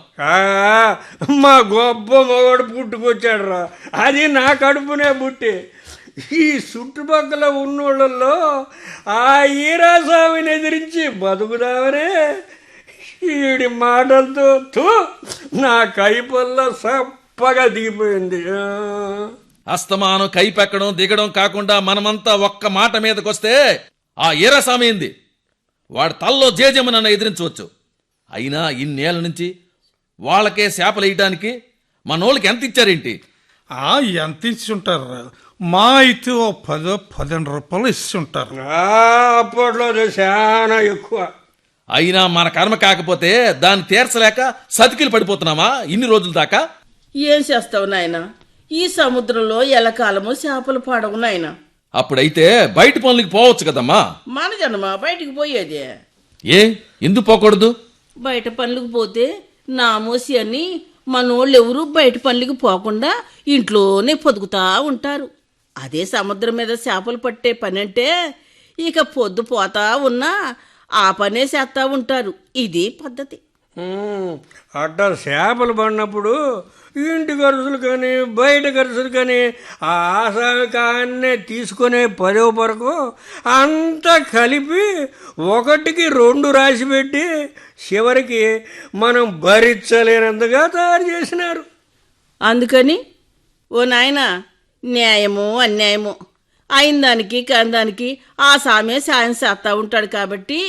మా గొప్ప మగవాడు పుట్టుకొచ్చాడు రా, అది నా కడుపునే పుట్టి. ఈ చుట్టుపక్కల ఉన్నోళ్ళల్లో ఆ ఈరాస్వామిని ఎదిరించి బతుకుదామనే ఈడి మాటలతో నా కైపల్ల సప్పగా దిగిపోయింది. అస్తమానం కైపెక్కడం దిగడం కాకుండా మనమంతా ఒక్క మాట మీదకొస్తే ఆ ఈరాస్వామి ఏంది? వాడి తల్లో జేజమ్మనన్న ఎదిరించవచ్చు. అయినా ఇన్నేళ్ల నుంచి వాళ్ళకే శాపలేయటానికి మనోళ్ళకి ఎంత ఇచ్చారేంటి? ఎంత ఇచ్చి ఉంటారు? మా అయితే ఓ 10-15 రూపాయలు ఇచ్చి ఉంటారు. అప్పట్లో చాలా ఎక్కువ. అయినా మన కర్మ కాకపోతే దాన్ని తీర్చలేక సతికిలు పడిపోతున్నామా ఇన్ని రోజుల దాకా? ఏం చేస్తావు నాయనా, ఈ సముద్రంలో ఎలకాలము చేపలు పడవు నాయనా. అప్పుడైతే బయట పనులకి పోవచ్చు కదమ్మా. మన జన్మ బయటికి పోయేదే. ఏ ఎందుకు పోకూడదు? బయట పనులకు పోతే నామోసి అని మనోళ్ళు ఎవరు బయట పనులకు పోకుండా ఇంట్లోనే పొదుగుతా ఉంటారు. అదే సముద్రం మీద చేపలు పట్టే పని అంటే ఇక పొద్దు పోతా ఉన్నా ఆ పనే చేస్తా ఉంటారు. ఇది పద్ధతి. అట్టా చేపలు పడినప్పుడు ఇంటి ఖర్చులు కానీ బయట ఖర్చులు కానీ ఆ ఆసామి కాన్నే తీసుకునే 10వ వరకు అంతా కలిపి 1కి 2 రాసి పెట్టి చివరికి మనం భరించలేనంతగా తయారు చేసినారు. అందుకని ఓ నాయనా, న్యాయమో అన్యాయమో అయిన దానికి కాని దానికి ఆ సామే సాయం చేస్తా ఉంటాడు. కాబట్టి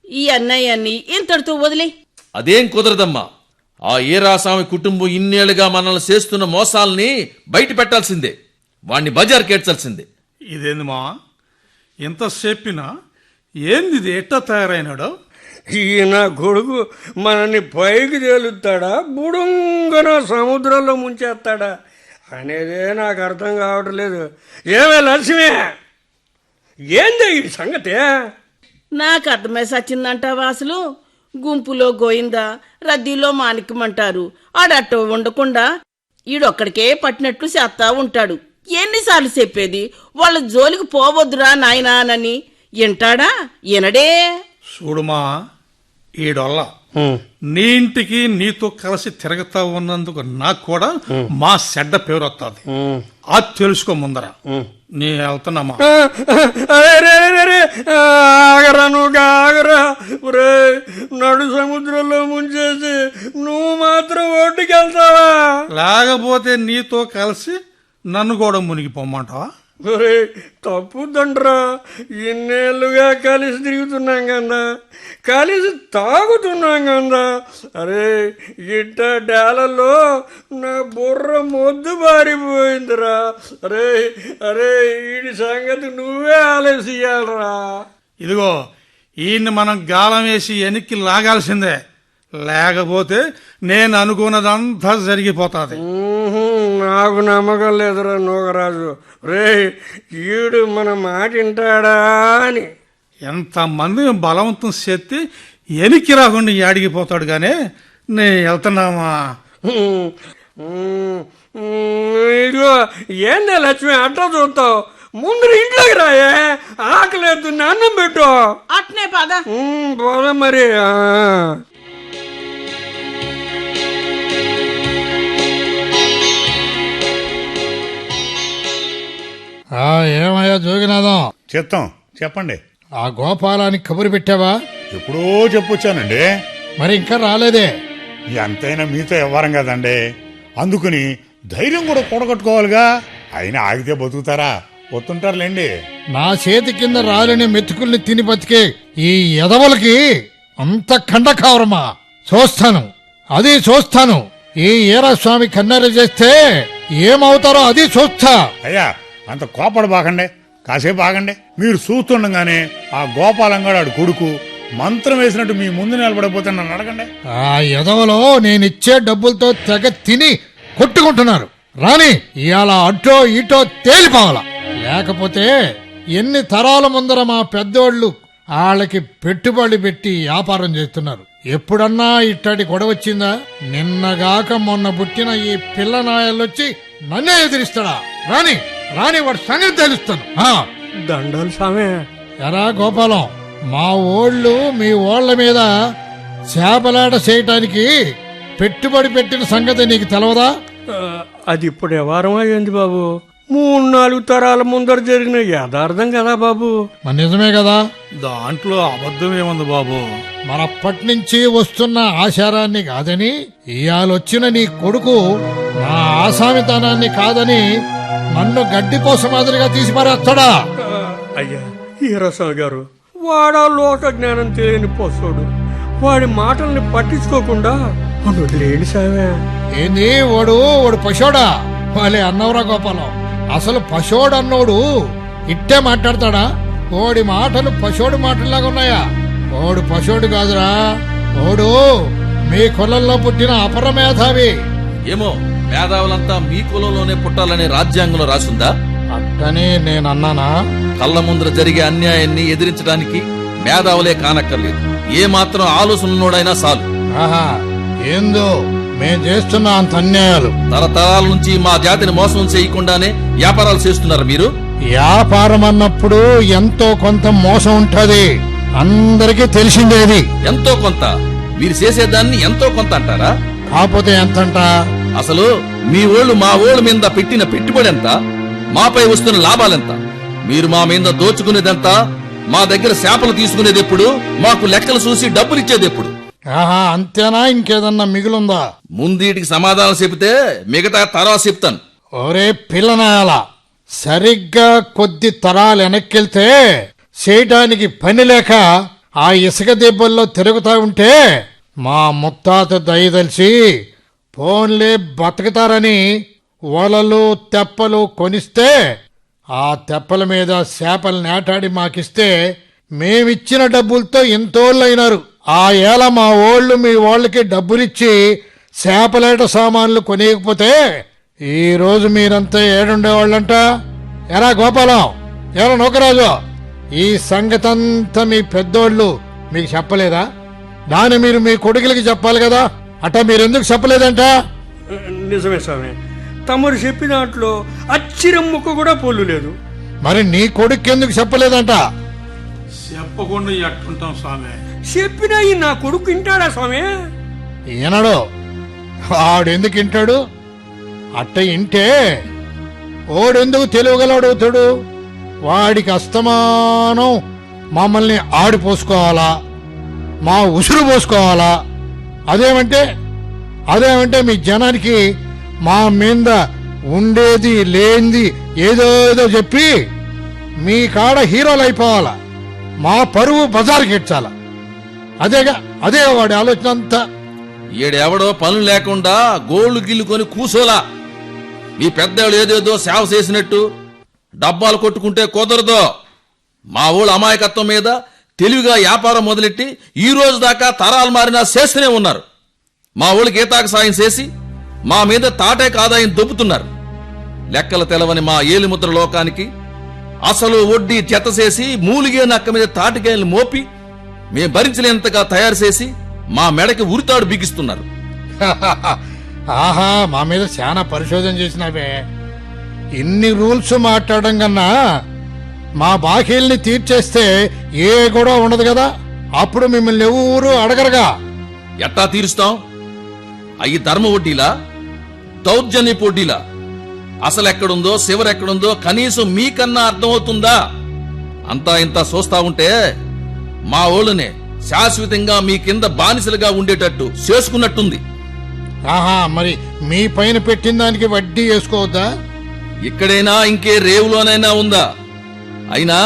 ఈ అన్నయ్యాన్ని ఇంతటితో వదిలే. అదేం కుదరదమ్మా. ఆ ఈరాస్వామి కుటుంబం ఇన్నేళ్లుగా మనల్ని చేస్తున్న మోసాలని బయట పెట్టాల్సిందే, వాణ్ణి బజార్కి ఏడ్చాల్సిందే. ఇదేంది మా ఇంత చెప్పినా ఏంది ఇది ఎట్టా తయారైనాడు? ఈయన కొడుకు మనల్ని పైకి తేలుతాడా, బుడుంగన సముద్రంలో ముంచేస్తాడా అనేదే నాకు అర్థం కావట్లేదు. ఏమే లక్ష్మి, ఏంది ఈ సంగతి? నాకు అర్థమై సచ్చిందంటావా? అసలు గుంపులో గోయిందా, రద్దీలో మాణిక్యమంటారు. ఆడట్టో ఉండకుండా ఈడొక్కడికే పట్టినట్లు చేస్తా ఉంటాడు. ఎన్నిసార్లు చెప్పేది వాళ్ళ జోలికి పోవద్దురా నాయనానని? వింటాడా? వినడే. చూడుమా, ఈడొల్ల నీ ఇంటికి నీతో కలిసి తిరగతా ఉన్నందుకు నాకు కూడా మా చెడ్డ పేరు వస్తుంది. అది తెలుసుకో ముందర. నీ వెళ్తున్నామా? ఆగరా, నువ్వు ఆగరా. నడు సముద్రంలో ముంచేసి నువ్వు మాత్రం ఒడ్డుకి వెళ్తావా? లేకపోతే నీతో కలిసి నన్ను కూడా మునిగిపోమ్మంటావా? తప్పుదండ్రా, ఇన్నేళ్ళుగా కలిసి తిరుగుతున్నాం కదా, కలిసి తాగుతున్నాం కదా. అరే ఇట్ట డాలలో నా బుర్ర మొద్దు బారిపోయిందిరా. అరే అరే వీడి సంగతి నువ్వే ఆలోచించాలరా. ఇదిగో ఈయన్ని మనం గాలం వేసి వెనక్కి లాగాల్సిందే, లేకపోతే నేను అనుకున్నదంతా జరిగిపోతాది. నాకు నమ్మకం లేదురా నూకరాజు. రే ఈడు మన మాట వింటాడా అని. ఎంతమంది బలవంతం చేస్తే ఎనికి రాకుండా ఆడిగిపోతాడు గానీ నేను వెళ్తున్నామా? ఇదిగో ఏందే లక్ష్మి అట్లా చూస్తావు? ముందు ఇంట్లోకి రాయే, ఆకలేదు, అన్నం పెట్టు. అట్నే పద. పోదా మరి. ఏమయ్యా జోగినాథం, చిత్తం చెప్పండి. ఆ గోపాలానికి కబురు పెట్టావా? ఎప్పుడో చెప్పొచ్చానండి. మరి ఇంకా రాలేదే? ఎంతైనా మీతో వ్యవహారం కదండి, అందుకుని ధైర్యం కూడా కూడగట్టుకోవాలిగా. అయినా ఆగితే బతుకుతారా? వస్తుంటారులేండి. నా చేతి కింద రాలిని మెతుకుల్ని తిని బతికే ఈ ఎదవలకి అంత ఖండకావరమా? చూస్తాను, అది చూస్తాను. ఈ ఈరస్వామి కన్నెర చేస్తే ఏమవుతారో అది చూస్తా. అయ్యా అంత కోపడు బాకండి, కాసేపు ఆగండి. మీరు చూస్తుండగానే ఆ గోపాలంగాడు కొడుకు మంత్రం వేసినట్టు మీ ముందు నిలబడకపోతే నన్ను అడగండి. ఆ ఎదవలో నేనిచ్చే డబ్బులతో తెగ తిని కొట్టుకుంటున్నారు. రాని ఇవాళ అటో ఇటో తేలిపోవాల. లేకపోతే ఎన్ని తరాల ముందర మా పెద్దోళ్ళు వాళ్ళకి పెట్టుబడి పెట్టి వ్యాపారం చేస్తున్నారు. ఎప్పుడన్నా ఇట్టడి గొడవ వచ్చిందా? నిన్నగాక మొన్న పుట్టిన ఈ పిల్లనాయలొచ్చి నన్నే ఎదిరిస్తాడా? రాని రాని వాడి సంగతి తెలుస్తాను. దండాలు సామే. ఎరా గోపాలం, మా ఓళ్ళు మీ ఓళ్ల మీద చేపలాట చేయటానికి పెట్టుబడి పెట్టిన సంగతి నీకు తెలవదా? అది ఇప్పుడు వ్యవహారం అయ్యింది బాబు. 3-4 తరాల ముందర జరిగిన యథార్థం కదా బాబు. మరి నిజమే కదా? దాంట్లో అబద్ధం ఏముంది బాబు? మరప్పటి నుంచి వస్తున్న ఆచారాన్ని కాదని, ఇయాలొచ్చిన నీ కొడుకు నా ఆసామితనాన్ని కాదని నన్ను గడ్డిపోస మాదిరిగా తీసి పారేస్తాడా? అయ్యా ఈరస్వామి గారు, వాడా లోక జ్ఞానం తెలియని పోసోడు. వాడి మాటల్ని పట్టించుకోకుండా వదిలేడు సామే. ఏంది వాడు పశోడా? వాళ్ళే అన్నవరా గోపాలం. అసలు పశోడన్నోడు ఇట్టే మాట్లాడతాడా? ఓడి మాటలు పశోడు మాటల్లాగా ఉన్నాయా? ఓడు పశోడు కాదురా, ఓడు మీ కులంలో పుట్టిన అపర మేధావి. ఏమో మేధావులంతా మీ కులంలోనే పుట్టాలని రాజ్యాంగంలో రాసుందా? అట్టని నేనన్నానా? కళ్ళ ముందర జరిగే అన్యాయాన్ని ఎదిరించడానికి మేధావులే కానక్కర్లేదు, ఏ మాత్రం ఆలోచన ఉన్నోడైనా చాలు. ఆహా, ఏందో మేం చేస్తున్న అంత అన్యాయాలు. తరతరాల నుంచి మా జాతిని మోసం చేయకుండానే వ్యాపారాలు చేస్తున్నారు మీరు. వ్యాపారం అన్నప్పుడు ఎంతో కొంత మోసం ఉంటది, అందరికీ తెలిసిందేది. ఎంతో కొంత మీరు చేసేదాన్ని ఎంతో కొంత అంటారా? కాకపోతే ఎంతంట? అసలు మీ ఓళ్ళు మా ఓళ్ళ మీద పెట్టిన పెట్టుబడి ఎంత? మాపై వస్తున్న లాభాలెంత? మీరు మా మీద దోచుకునేదెంత? మా దగ్గర శాపలు తీసుకునేది ఎప్పుడు? మాకు లెక్కలు చూసి డబ్బులు ఇచ్చేది ఎప్పుడు? ఆహా, అంతేనా? ఇంకేదన్నా మిగులుందా? ముందీటికి సమాధానం చెబితే మిగతా తర్వాత చెప్తాను. ఒరే పిల్లనాయాల, సరిగ్గా కొద్ది తరాలు వెనక్కెళ్తే చేయటానికి పని లేక ఆ ఇసుక దెబ్బల్లో తిరుగుతా ఉంటే మా ముత్తాత దయదలిచి ఫోన్లే బతుకుతారని వలలు తెప్పలు కొనిస్తే ఆ తెప్పల మీద చేపలు నేటాడి మాకిస్తే మేమిచ్చిన డబ్బులతో ఎంతోళ్ళైనారు. ఆ ఏళ మా ఓళ్ళు మీ వాళ్ళకి డబ్బులిచ్చి చేపలేట సామాన్లు కొనేయకపోతే ఈ రోజు మీరంతా ఏడుండేవాళ్ళంట. ఎరా గోపాలం, ఎరా నూకరాజు, ఈ సంగతంతా మీ పెద్దోళ్ళు మీకు చెప్పలేదా? దాన్ని మీరు మీ కొడుకులకి చెప్పాలి కదా. అట్టా మీరెందుకు చెప్పలేదంట? నిజమే స్వామి, తమరు చెప్పిన దాంట్లో అచ్చిరం ముక్క కూడా పొల్లు లేదు. మరి నీ కొడుకు ఎందుకు చెప్పలేదంట? చెప్పకుండా ఎట్టుంటాం స్వామి? చెప్పినా ఈ నా కొడుకు వింటాడా స్వామి? ఈనడు, ఆడెందుకు వింటాడు? అట్ట ఇంటే ఓడెందుకు తెలియగలవుతాడు? వాడికి అస్తమానం మమ్మల్ని ఆడిపోసుకోవాలా, మా ఉసురు పోసుకోవాలా. అదేమంటే మీ జనానికి మా మీద ఉండేది లేనిది ఏదో చెప్పి మీ కాడ హీరోలు అయిపోవాలా, మా పరువు బజార్కి ఎచ్చాలా. అదే వాడి ఆలోచన అంతా. ఈడెవడో పనులు లేకుండా గోళ్లు గిల్లుకొని కూసోలా. మీ పెద్దవాళ్ళు ఏదేదో సేవ చేసినట్టు డబ్బాలు కొట్టుకుంటే కుదరదు. మా ఊళ్ళ అమాయకత్వం మీద తెలివిగా వ్యాపారం మొదలెట్టి ఈ రోజు దాకా తరాలు మారినా చేస్తూనే ఉన్నారు. మా ఊళ్ళకి ఈతాకు సాయం చేసి మా మీద తాటేక ఆదాయం దొబ్బుతున్నారు. లెక్కలు తెలవని మా ఏలిముద్ర లోకానికి అసలు వడ్డీ జతసేసి మూలిగే నక్క మీద తాటికాయలు మోపి మేం భరించలేంతగా తయారు చేసి మా మెడకి ఉరితాడు బిగిస్తున్నారు. ఆహా, మా మీద చాలా పరిశోధన చేసినావే. ఇన్ని రూల్స్ మాట్లాడడం కన్నా మా బాకీల్ని తీర్చేస్తే ఏ గొడవ ఉండదు కదా. అప్పుడు మిమ్మల్ని ఎవరు అడగరుగా. ఎట్టా తీరుస్తాం? అయ్యి ధర్మ వడ్డీలా, దౌర్జన్యపు వడ్డీలా? అసలెక్కడుందో శివరెక్కడుందో కనీసం మీకన్నా అర్థమవుతుందా? అంతా ఇంత చూస్తా ఉంటే మా ఓళ్ళనే శాశ్వతంగా మీ కింద బానిసలుగా ఉండేటట్టు చేసుకున్నట్టుంది. ఆహా, మరి మీ పైన పెట్టిన దానికి వడ్డీ వేసుకోవద్దా? ఇక్కడైనా ఇంకే రేవులోనైనా ఉందా? అయినా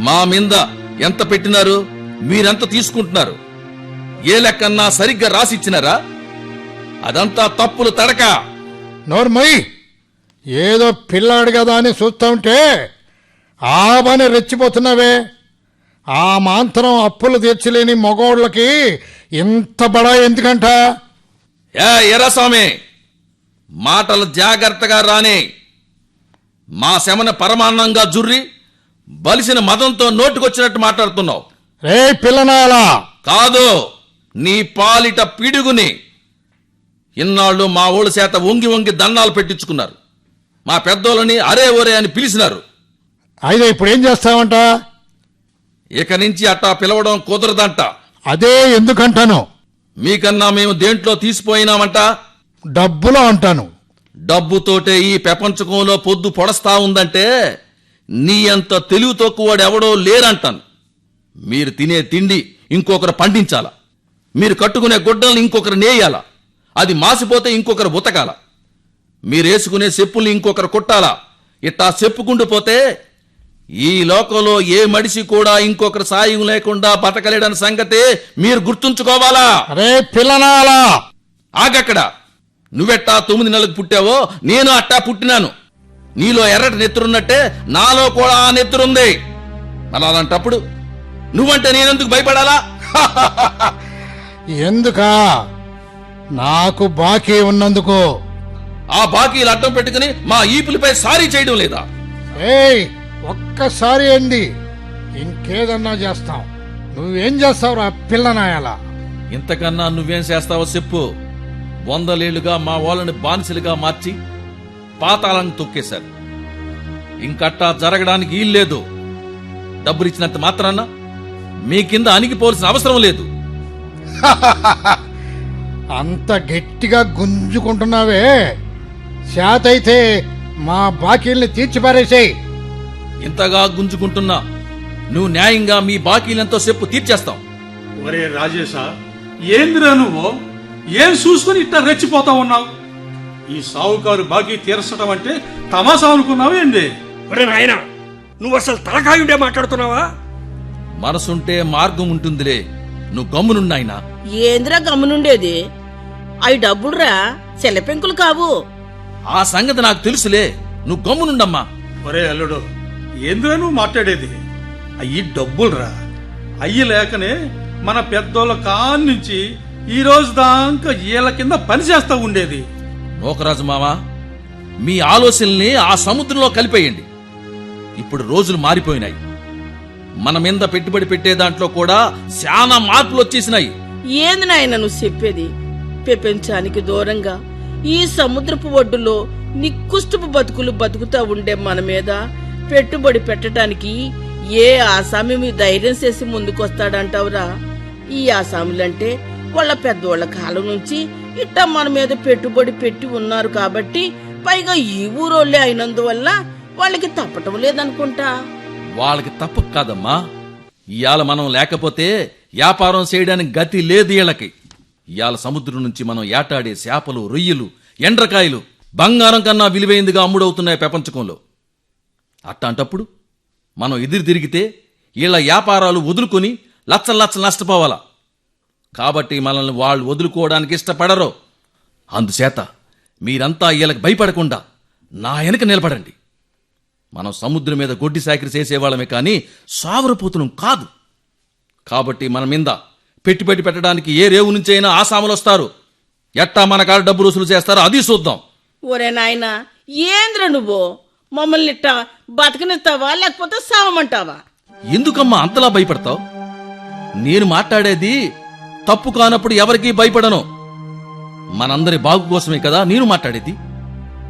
మా మీద ఎంత పెట్టినారు, మీరెంత తీసుకుంటున్నారు? ఏ లెక్కన్నా సరిగ్గా రాసిచ్చినారా? అదంతా తప్పులు తడక. నోర్మయ్, ఏదో పిల్లాడు కదా అని చూస్తా ఉంటే ఆబని రెచ్చిపోతున్నావే. ఆ మాంతరం అప్పులు తీర్చలేని మగోళ్ళకి ఇంత బడా ఎందుకంట? ఎర్రస్వామి, మాటలు జాగ్రత్తగా రానే. మా శమన పరమాన్నంగా జుర్రి బలిసిన మదంతో నోటుకొచ్చినట్టు మాట్లాడుతున్నావు. రే పిల్లనాలా! కాదు, నీ పాలిట పిడుగుని. ఇన్నాళ్ళు మా ఊళ్ళ చేత వంగి వంగి దండాలు పెట్టించుకున్నారు. మా పెద్దోళ్ళని అరే ఒరే అని పిలిచినారు. అయితే ఇప్పుడు ఏం చేస్తావంట? ఇక నుంచి అట్టా పిలవడం కుదరదంట. అదే ఎందుకంటాను? మీకన్నా మేము దేంట్లో తీసిపోయినామంట? డబ్బులో అంటాను. డబ్బుతోటే ఈ ప్రపంచకంలో పొద్దు పొడస్తా ఉందంటే నీ అంత తెలివి తక్కువడెవడో లేరంటాను. మీరు తినే తిండి ఇంకొకరు పండించాలా, మీరు కట్టుకునే గుడ్డల్ని ఇంకొకరు నేయాలా, అది మాసిపోతే ఇంకొకరు ఉతకాల, మీరేసుకునే చెప్పుల్ని ఇంకొకరు కుట్టాలా. ఇట్టా చెప్పుకుంటూ పోతే ఈ లోకంలో ఏ మనిషి కూడా ఇంకొకరు సాయం లేకుండా బతకలేడని సంగతే మీరు గుర్తుంచుకోవాలా. అరే పిల్లనాలా! ఆగక్కడ. నువ్వెట్టా 9 నెలలకు పుట్టావో నేను అట్టా పుట్టినాను. నీలో ఎర్రటి నెత్తురున్నట్టే నాలో కూడా ఆ నెత్తురుంది. అలాంటప్పుడు నువ్వంటే నేనెందుకు భయపడాలా? ఎందుకా? నాకు బాకీ ఉన్నందుకు. ఆ బాకీలు అడ్డం పెట్టుకుని మా ఈపులపై సారీ చేయడం లేదా? ఏయ్, ఒక్కసారి అండి, ఇంకేదన్నా చేస్తాం. నువ్వేం చేస్తావురా పిల్లనాయాలా? ఇంతకన్నా నువ్వేం చేస్తావో చెప్పు. 100 ఏళ్లుగా మా వాళ్ళని బానిసలుగా మార్చి పాతాళాన్ని తొక్కేశారు. ఇంకట్టా జరగడానికి వీల్లేదు. డబ్బులిచ్చినంత మాత్రాన మీ కింద అణిగిపోవాల్సిన అవసరం లేదు. అంత గట్టిగా గుంజుకుంటున్నావే, శాతైతే మా బాకీల్ని తీర్చిపారేసేయ్. ఇంతగా గుంజుకుంటున్నా నువ్వు న్యాయంగా మీ బాకీలెంతో చెప్పు, తీర్చేస్తాం. ఒరే రాజేశా, ఏందిరా నువ్వు? ఏం చూసుకుని ఇట్లా రెచ్చిపోతా ఉన్నావు? ఈ సావుకారు బాకీ తీర్చడం అంటే తమాషా అనుకున్నావు ఏంది? ఒరే నాయన, నువ్వు అసలు తలకాయుండే మాట్లాడుతున్నావా? మనసుంటే మార్గం ఉంటుందిలే. నువ్వు గమ్మునున్నాయినా. ఏంద్రా గమ్మునుండేది? అవి డబ్బులురా, చెల్లపెంకులు కావు. ఆ సంగతి నాకు తెలుసులే. నువ్వు గమ్మునుండమ్మా. ఒరే అల్లుడు, ఏందిరా నువ్వు మాట్లాడేది? అయ్యి డబ్బులురా. అయ్యి లేకనే మన పెద్దోళ్ళ కాన్నించి ఈ రోజు దాకా వీళ్ళ కింద పని చేస్తా ఉండేది. నోకరాజు మావా, మీ ఆలోచనల్ని ఆ సముద్రంలో కలిపేయండి. ఇప్పుడు రోజులు మారిపోయినాయి. మన మీద పెట్టుబడి పెట్టే దాంట్లో కూడా చాలా మార్పులు వచ్చేసినాయి. ఏంది నాయన నువ్వు చెప్పేది? ప్రపంచానికి దూరంగా ఈ సముద్రపు ఒడ్డులో నిక్కుష్టపు బతుకులు బతుకుతా ఉండే మన మీద పెట్టుబడి పెట్టడానికి ఏ ఆసామి మీ ధైర్యం చేసి ముందుకొస్తాడంటావురా? ఈ ఆసాములంటే వాళ్ళ పెద్దోళ్ల కాలం నుంచి ఇట్టా మన మీద పెట్టుబడి పెట్టి ఉన్నారు కాబట్టి, పైగా ఈ ఊరోళ్లే అయినందువల్ల వాళ్ళకి తప్పటం లేదనుకుంటా. వాళ్ళకి తప్పు కాదమ్మా. ఇవాళ మనం లేకపోతే వ్యాపారం చేయడానికి గతి లేదు వీళ్ళకి. ఇవాళ సముద్రం నుంచి మనం ఏటాడే చేపలు, రొయ్యలు, ఎండ్రకాయలు బంగారం కన్నా విలువైందిగా అమ్ముడవుతున్నాయి ప్రపంచకంలో. అట్టాంటప్పుడు మనం ఎదురు తిరిగితే వీళ్ళ వ్యాపారాలు వదులుకొని లచ్చలు లచ్చలు నష్టపోవాలా. కాబట్టి మనల్ని వాళ్ళు వదులుకోవడానికి ఇష్టపడరు. అందుచేత మీరంతా వీళ్ళకి భయపడకుండా నా వెనక నిలబడండి. మనం సముద్రం మీద గొడ్డి సాకిరి చేసేవాళ్ళమే కానీ సావరపోతున్నాం కాదు. కాబట్టి మన మీద పెట్టుబడి పెట్టడానికి ఏ రేవు నుంచి అయినా ఆసాములు వస్తారు. ఎట్టా మన కాడ డబ్బు వసూలు చేస్తారో అది చూద్దాం. ఒరే నాయనా, ఏంద్ర నువ్వు మమ్మల్ని ఇట్టా బతకనిస్తావా లేకపోతే సావమంటావా? ఎందుకమ్మా అంతలా భయపడతావు? నేను మాట్లాడేది తప్పు కానప్పుడు ఎవరికీ భయపడను. మనందరి బాగు కోసమే కదా నేను మాట్లాడేది.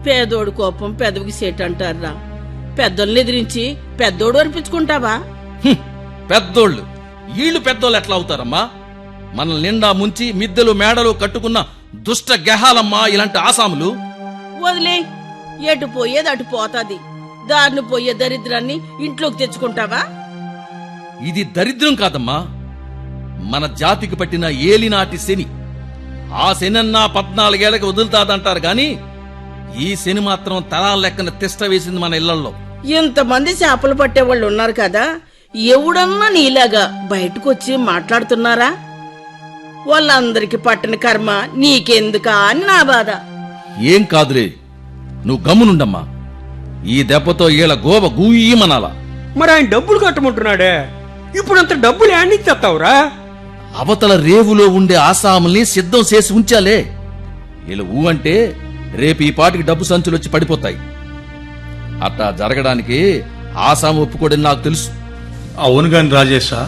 పేదోడు కోపం పెదవికి సేట్ అంటారా? పెద్దోళ్ళని ఎదిరించి పెద్దోడు అనిపించుకుంటావా? పెద్దోళ్ళు వీళ్ళు పెద్దోళ్ళు ఎట్లా అవుతారమ్మా? మనల్ని నిండా ముంచి మిద్దెలు మేడలు కట్టుకున్న దుష్ట గెహాలమ్మా ఇలాంటి ఆసాములు. వదిలే, ఎటు పోయేది అటు పోతాది. దారిని పోయే దరిద్రాన్ని ఇంట్లోకి తెచ్చుకుంటావా? ఇది దరిద్రం కాదమ్మా, మన జాతికి పట్టిన ఏలినాటి శని. ఆ శనన్నా 14 ఏళ్ళకి వదులుతాదంటారు గాని ఈ శని మాత్రం తరాల లెక్కన తిష్ట వేసింది మన ఇళ్లలో. ఇంతమంది చేపలు పట్టేవాళ్ళు ఉన్నారు కదా, ఎవడన్నా నీలాగా బయటకొచ్చి మాట్లాడుతున్నారా? వాళ్ళందరికి పట్టిన కర్మ నీకెందుకా అని నా బాధ. ఏం కాదులే, నువ్వు గమ్మునుండమ్మా. ఈ దెబ్బతో ఈళ్ళ గోవ గూయమనాలా. మరి ఆయన డబ్బులు కట్టమంటున్నాడే, ఇప్పుడు అంత డబ్బులు ఏడికి తెస్తావురా? అవతల రేవులో ఉండే ఆసాముల్ని సిద్ధం చేసి ఉంచాలే. వీళ్ళు ఊ అంటే రేపు ఈ పాటికి డబ్బు సంచులొచ్చి పడిపోతాయి. అట్టా జరగడానికి ఆసాము ఒప్పుకోడని నాకు తెలుసు. అవును గాని రాజేశా,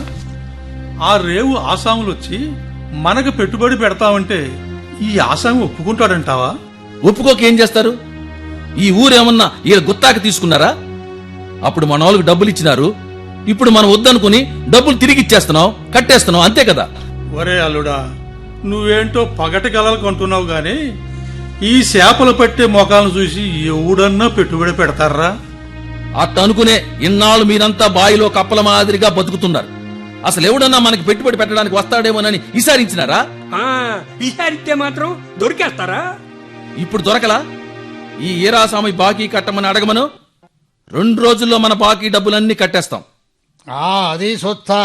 ఆ రేవు ఆసాములు వచ్చి మనకు పెట్టుబడి పెడతామంటే ఈ ఆసామి ఒప్పుకుంటాడంటావా? ఒప్పుకోక ఏం చేస్తారు? ఈ ఊరేమన్నా వీళ్ళ గుత్తాకి తీసుకున్నారా? అప్పుడు మన వాళ్ళకి డబ్బులు ఇచ్చినారు, ఇప్పుడు మనం వద్దనుకుని డబ్బులు తిరిగి ఇచ్చేస్తున్నాం, కట్టేస్తున్నాం, అంతే కదా. ఒరే అల్లుడా, నువ్వేంటో పగటి కలలు కొంటున్నావు గాని ఈ చేపలు పట్టే మొఖాలను చూసి ఎవడన్నా పెట్టుబడి పెడతారా? అట్ట అనుకునే ఇన్నాళ్ళు మీరంతా బాయిలో కప్పల మాదిరిగా బతుకుతున్నారు. అసలు ఎవడన్నా మనకి పెట్టుబడి పెట్టడానికి వస్తాడేమోనని విచారించినారా? ఈసారిస్తే మాత్రం దొరికేస్తారా? ఇప్పుడు దొరకలా? ఈ ఈరాసామి బాకీ కట్టమని అడగమను, 2 రోజుల్లో మన బాకీ డబ్బులన్నీ కట్టేస్తాం. అది సొత్తా.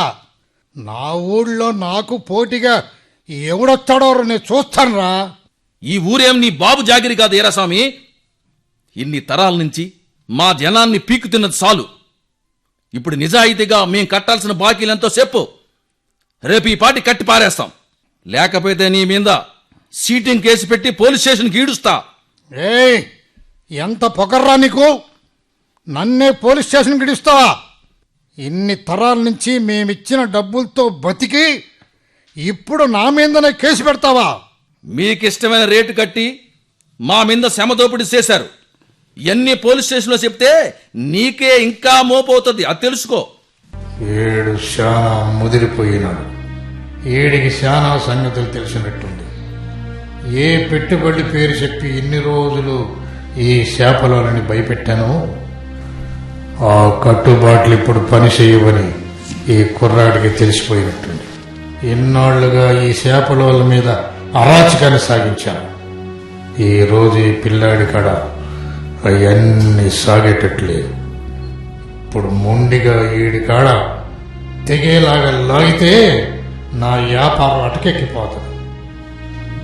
నా ఊళ్ళో నాకు పోటీగా ఎవడొస్తాడో నేను చూస్తానురా. ఈ ఊరేం నీ బాబు జాగిరి కాదు ఈరాస్వామి. ఇన్ని తరాల నుంచి మా జనాన్ని పీకు తిన్నది చాలు. ఇప్పుడు నిజాయితీగా మేం కట్టాల్సిన బాకీలెంతో చెప్పు, రేపు ఈ పాటి కట్టి పారేస్తాం. లేకపోతే నీ మీద సీటింగ్ కేసు పెట్టి పోలీస్ స్టేషన్కి ఈడుస్తా. ఏయ్, ఎంత పొగర్రా నీకు? నన్నే పోలీస్ స్టేషన్కి గిడిస్తావా? ఇన్ని తరాల నుంచి మేమిచ్చిన డబ్బులతో బతికి ఇప్పుడు నా మీదనే కేసు పెడతావా? మీకిష్టమైన రేటు కట్టి మా మీద శ్రమదోపిడి చేశారు. ఇవన్నీ పోలీస్ స్టేషన్లో చెప్తే నీకే ఇంకా మోపవుతుంది, అది తెలుసుకో. ఏడు శానా ముదిరిపోయినాడు. ఏడికి శానా సంగతులు తెలిసినట్టుంది. ఏ పెట్టుబడి పేరు చెప్పి ఇన్ని రోజులు ఈ చేపలని భయపెట్టాను, ఆ కట్టుబాట్లు ఇప్పుడు పని చేయవని ఈ కుర్రాడికి తెలిసిపోయినట్టుంది. ఇన్నాళ్లుగా ఈ చేపల మీద అరాచకాన్ని సాగించాను. ఈ రోజు ఈ పిల్లాడి కాడ అవన్నీ సాగేటట్లేదు. ఇప్పుడు మొండిగా ఈడి కాడ తెగేలాగా లాగితే నా వ్యాపారం అటకెక్కిపోతుంది.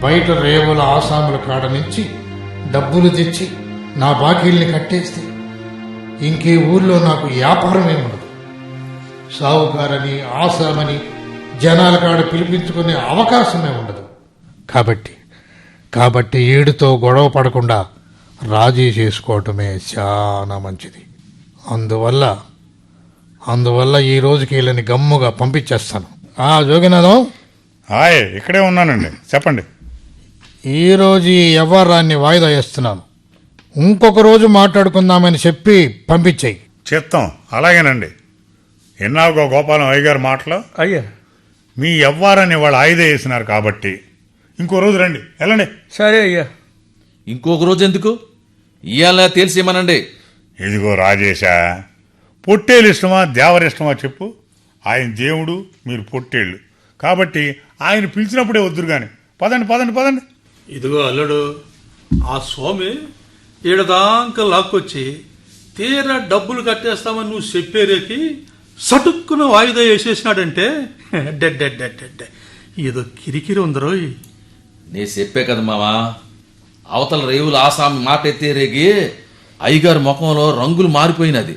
బయట రేవుల ఆసాముల కాడ నుంచి డబ్బులు తెచ్చి నా బాకీల్ని కట్టేస్తే ఇంకే ఊర్లో నాకు వ్యాపారం ఏముండదు. సావుకారని ఆసామని జనాల కాడ పిలిపించుకునే అవకాశమే ఉండదు. కాబట్టి ఈడుతో గొడవ పడకుండా రాజీ చేసుకోవటమే చాలా మంచిది. అందువల్ల ఈ రోజుకి వీళ్ళని గమ్ముగా పంపించేస్తాను. జోగినాథం, హాయ్, ఇక్కడే ఉన్నానండి, చెప్పండి. ఈరోజు ఈ వ్యవహారాన్ని వాయిదా వేస్తున్నాను. ఇంకొక రోజు మాట్లాడుకుందామని చెప్పి పంపించేయి. చిత్తం, అలాగేనండి. ఎన్నావుగో గోపాలం అయ్యగారు మాటలు. అయ్యా, మీ ఎవ్వారని వాళ్ళు ఆయుధ వేసినారు కాబట్టి ఇంకో రోజు రండి, వెళ్ళండి. సరే అయ్యా. ఇంకొక రోజు ఎందుకు? ఇవాళ తెలిసేమనండి. ఇదిగో రాజేశా, పొట్టేలు ఇష్టమా దేవరిష్టమా చెప్పు. ఆయన దేవుడు, మీరు పొట్టేళ్ళు కాబట్టి ఆయన పిలిచినప్పుడే వద్దురు గాని. పదండి పదండి పదండి. ఇదిగో అల్లుడు, ఆ స్వామి ఈడదాకా లాక్కొచ్చి తీరా డబ్బులు కట్టేస్తామని నువ్వు చెప్పేరేకి సటుక్కున వాయిదా వేసేసినాడంటే డెడ్ ఏదో కిరికిరి ఉందరోయ్. నే చెప్పే కదా మావా, అవతల రేవులు ఆసామి మాట ఎత్తే రేగి అయ్యగారి ముఖంలో రంగులు మారిపోయినది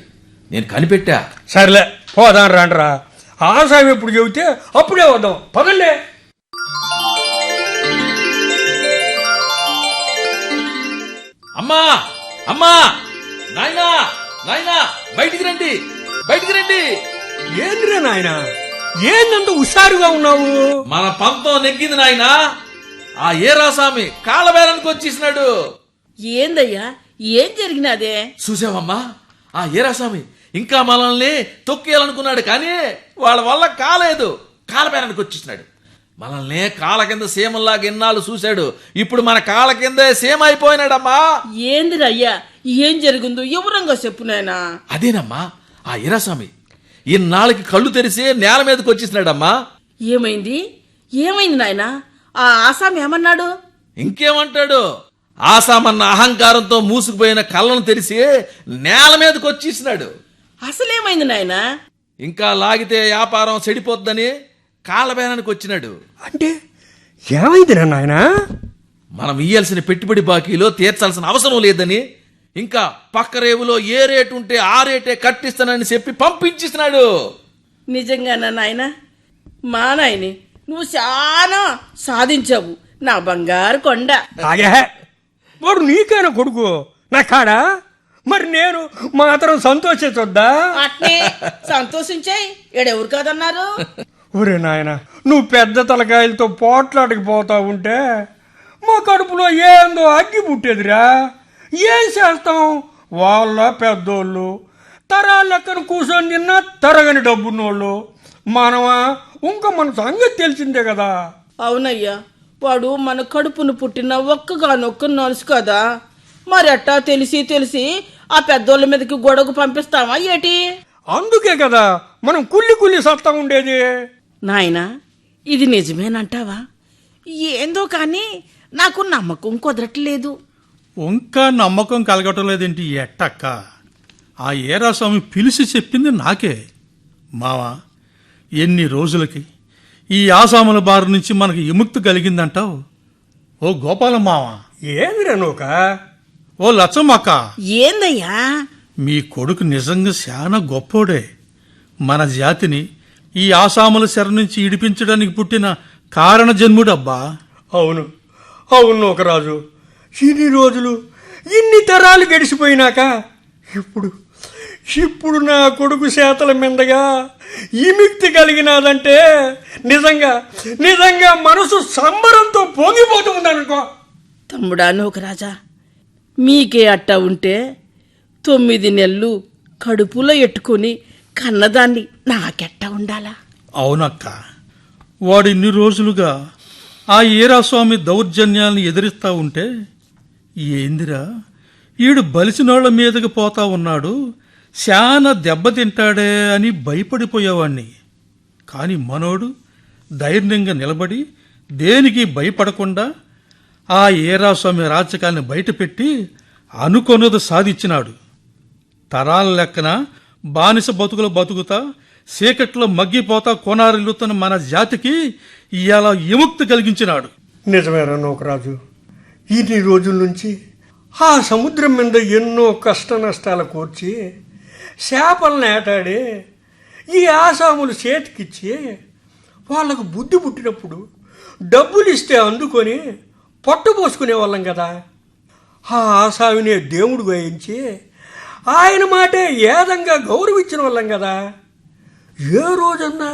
నేను కనిపెట్టా. సర్లే పోదాం రండ్రా. ఆసామి ఎప్పుడు చెబితే అప్పుడే వద్దాం, పదండి. అమ్మా అమ్మా నాయనా నాయనా బయటికి రండి బయటికి రండి. ఏంద్రా నాయన ఏందంత హుషారుగా ఉన్నావు? మన పంతం నెగ్గింది నాయనా. ఆ ఏరాస్వామి కాళ్ళబేరానికి వచ్చేసినాడు. ఏందయ్యా, ఏం జరిగినదే? చూసావమ్మా, ఆ ఏరాస్వామి ఇంకా మనల్ని తొక్కేయాలనుకున్నాడు, కానీ వాళ్ళ వల్ల కాలేదు. కాళ్ళబేరానికి వచ్చేసినాడు. మనల్ని కాళ్ళ కింద సీమల్లాగా ఎన్నాళ్ళు చూశాడు, ఇప్పుడు మన కాళ్ళ కిందే సీమ అయిపోయినాడమ్మా. ఏందిరయ్యా, ఏం జరిగిందో వివరంగా చెప్పు నాయనా. అదేనమ్మా ఆ ఏరాస్వామి ఇన్నాళ్ళకి కళ్ళు తెరిసి నేల మీదకి వచ్చేసినాడమ్మా. ఏమైంది ఏమైంది నాయనా? ఆ ఆసామి ఏమన్నాడు? ఇంకేమంటాడు, ఆసామన్న అహంకారంతో మూసుకుపోయిన కళ్ళను తెరిసి నేల మీదకి వచ్చేసినాడు. అసలేమైంది నాయనా? ఇంకా లాగితే వ్యాపారం చెడిపోద్దని కాళ్ళబేరానికి వచ్చినాడు. అంటే ఏమైందిరా నాయనా? మనం ఇయ్యాల్సిన పెట్టుబడి బాకీలో తీర్చాల్సిన అవసరం లేదని, ఇంకా పక్క రేవులో ఏ రేటు ఉంటే ఆ రేటే కట్టిస్తానని చెప్పి పంపించేసినాడు. నిజంగానా నాయనా? మా నాయని, నువ్వు చాలా సాధించావు నా బంగారు కొండ. ఆగే, వాడు నీకైనా కొడుకు నా కాడా? మరి నేను మాత్రం సంతోషించొద్దా? అట్నే సంతోషించాయి, ఎడెవరు కాదన్నారు? ఒరే నాయన, నువ్వు పెద్ద తలకాయలతో పోట్లాడికి పోతా ఉంటే మా కడుపులో ఏందో అగ్గి పుట్టేదిరా. ఏం చేస్తాం? వాళ్ళ పెద్దోళ్ళు తరాల లెక్కన కూర్చొని తిన్నా తరగని డబ్బున్నోళ్ళు మనమా? ఇంకా మన సంగతి తెలిసిందే కదా. అవునయ్యా, వాడు మన కడుపును పుట్టిన ఒక్కగానొక్క నలుసు కదా. మరి అట్టా తెలిసి ఆ పెద్దోళ్ళ మీదకి గొడవకు పంపిస్తావా ఏటి? అందుకే కదా మనం కుళ్ళి సత్తా ఉండేది. నాయనా, ఇది నిజమేనంటావా? ఏందో కానీ నాకు నమ్మకం కుదరట్లేదు. ఇంకా నమ్మకం కలగటం లేదేంటి ఎట్టక్క? ఆ ఏరాస్వామి పిలిచి చెప్పింది నాకే. మావా, ఎన్ని రోజులకి ఈ ఆసాముల బారి నుంచి మనకు విముక్తి కలిగిందంటావు? ఓ గోపాలం మావా, ఏమిరా నూక? ఓ లచ్చమ్మక్క, ఏందయ్యా? మీ కొడుకు నిజంగా చాలా గొప్పోడే. మన జాతిని ఈ ఆసాముల శర నుంచి ఇడిపించడానికి పుట్టిన కారణ జన్ముడబ్బా. అవును అవును నూకరాజు, ఇన్ని రోజులు ఇన్ని తరాలు గడిచిపోయినాక ఇప్పుడు నా కొడుకు చేతల మీదగా విముక్తి కలిగినాదంటే నిజంగా మనసు సంబరంతో పొంగిపోతుందనుకో. తమ్ముడా నూకరాజా, మీకే అట్టా ఉంటే 9 నెలలు కడుపులో ఎట్టుకుని కన్నదాన్ని నాకెట్టా ఉండాలా? అవునక్క, వాడు ఇన్ని రోజులుగా ఆ ఏరాస్వామి దౌర్జన్యాల్ని ఎదిరిస్తా ఉంటే, ఏందిరా ఈడు బలిసినోళ్ల మీదకి పోతా ఉన్నాడు, శానా దెబ్బతింటాడే అని భయపడిపోయేవాణ్ణి. కాని మనోడు ధైర్యంగా నిలబడి దేనికి భయపడకుండా ఆ ఏరాస్వామి రాజకాన్ని బయటపెట్టి అనుకొన్నది సాధించినాడు. తరాల లెక్కన బానిస బతుకుతా చీకట్లో మగ్గిపోతా కొనారిల్లుతున్న మన జాతికి ఇవాళ విముక్తి కలిగించినాడు. నిజమేరా నూకరాజు, ఇన్ని రోజుల నుంచి ఆ సముద్రం మీద ఎన్నో కష్ట నష్టాలు కూర్చి చేపలను ఏటాడి ఈ ఆసాములు చేతికిచ్చి వాళ్ళకు బుద్ధి పుట్టినప్పుడు డబ్బులు ఇస్తే అందుకొని పొట్టపోసుకునే వాళ్ళం కదా. ఆ ఆసామినే దేవుడు గాయించి ఆయన మాటే ఏదంగా గౌరవించిన వాళ్ళం కదా. ఏ రోజన్నా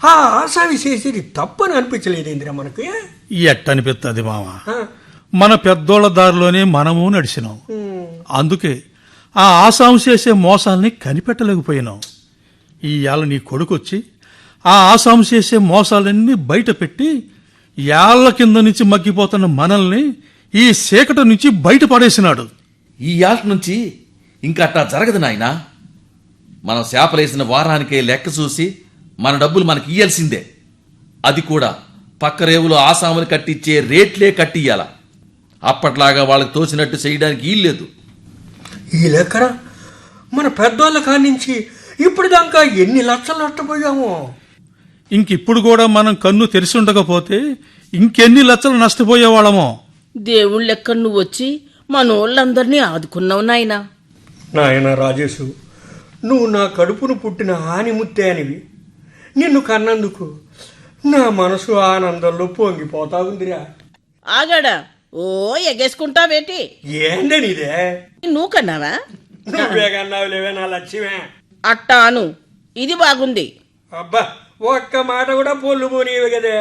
ఆ ఆసామి చేసేది తప్పని అనిపించలేదేందిరా మనకి? ఎట్టనిపిస్తుంది మామ, మన పెద్దోళ్ల దారిలోనే మనము నడిచినాం. అందుకే ఆ ఆసాము చేసే మోసాల్ని కనిపెట్టలేకపోయినాం. ఇవాళ నీ కొడుకొచ్చి ఆ ఆసాము చేసే మోసాలన్నీ బయట పెట్టి ఏళ్ల కింద నుంచి మగ్గిపోతున్న మనల్ని ఈ చీకటి నుంచి బయట పడేసినాడు. ఈ ఆట నుంచి ఇంకా అట్టా జరగదు నాయనా. మనం చేపలేసిన వారానికే లెక్క చూసి మన డబ్బులు మనకి ఇయ్యాల్సిందే. అది కూడా పక్క రేవులో ఆసాములు కట్టించే రేట్లే కట్టియ్యాల. అప్పట్లాగా వాళ్ళకి తోచినట్టు చేయడానికి వీల్లేదు. ఈ లెక్కన మన పెద్దోళ్ళ కానించి ఇప్పుడు దాకా ఎన్ని లక్షలు నష్టపోయామో. ఇంకిప్పుడు కూడా మనం కన్ను తెరిచి ఉండకపోతే ఇంకెన్ని లక్షలు నష్టపోయేవాళ్ళమో. దేవుళ్ళ లెక్క నువ్వు వచ్చి మనోళ్ళందరినీ ఆదుకున్నావు నాయనా. నాయన రాజేశు, నువ్వు నా కడుపును పుట్టిన ఆనిముత్తే అనివి. నిన్ను కన్నందుకు నా మనసు ఆనందంలో పొంగిపోతా ఉందిరా. ఆగాడా, ఓ ఎగేసుకుంటావేటి? ఏందని ఇదే? నువ్వు కన్నావా? నువ్వే కన్నావు లేవే నా లక్ష్యమే. అట్టాను, ఇది బాగుంది. అబ్బా, ఒక్క మాట కూడా పొల్లు పోనీవి కదే.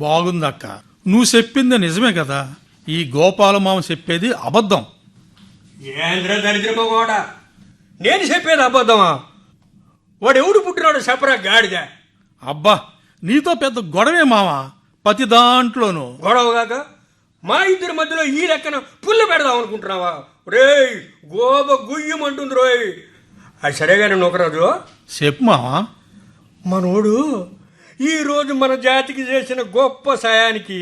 బాగుందక్క, నువ్వు చెప్పింది నిజమే కదా. ఈ గోపాలమామ చెప్పేది అబద్ధం. ఏంద్ర దరిద్రమో కూడా, నేను చెప్పేది అబద్ధమా? వాడు ఎవడు పుట్టినాడు చెప్పరా గాడిద? అబ్బా, నీతో పెద్ద గొడవే మావా, ప్రతి దాంట్లోనూ. గొడవగాక మా ఇద్దరి మధ్యలో ఈ లెక్కన పుల్లు పెడదాం అనుకుంటున్నావా? రేయ్, గోబ గుయ్యమంటుంది రోయ్. అది సరేగానే నొకరాజు, చెప్పు మావా. మనోడు ఈరోజు మన జాతికి చేసిన గొప్ప సాయానికి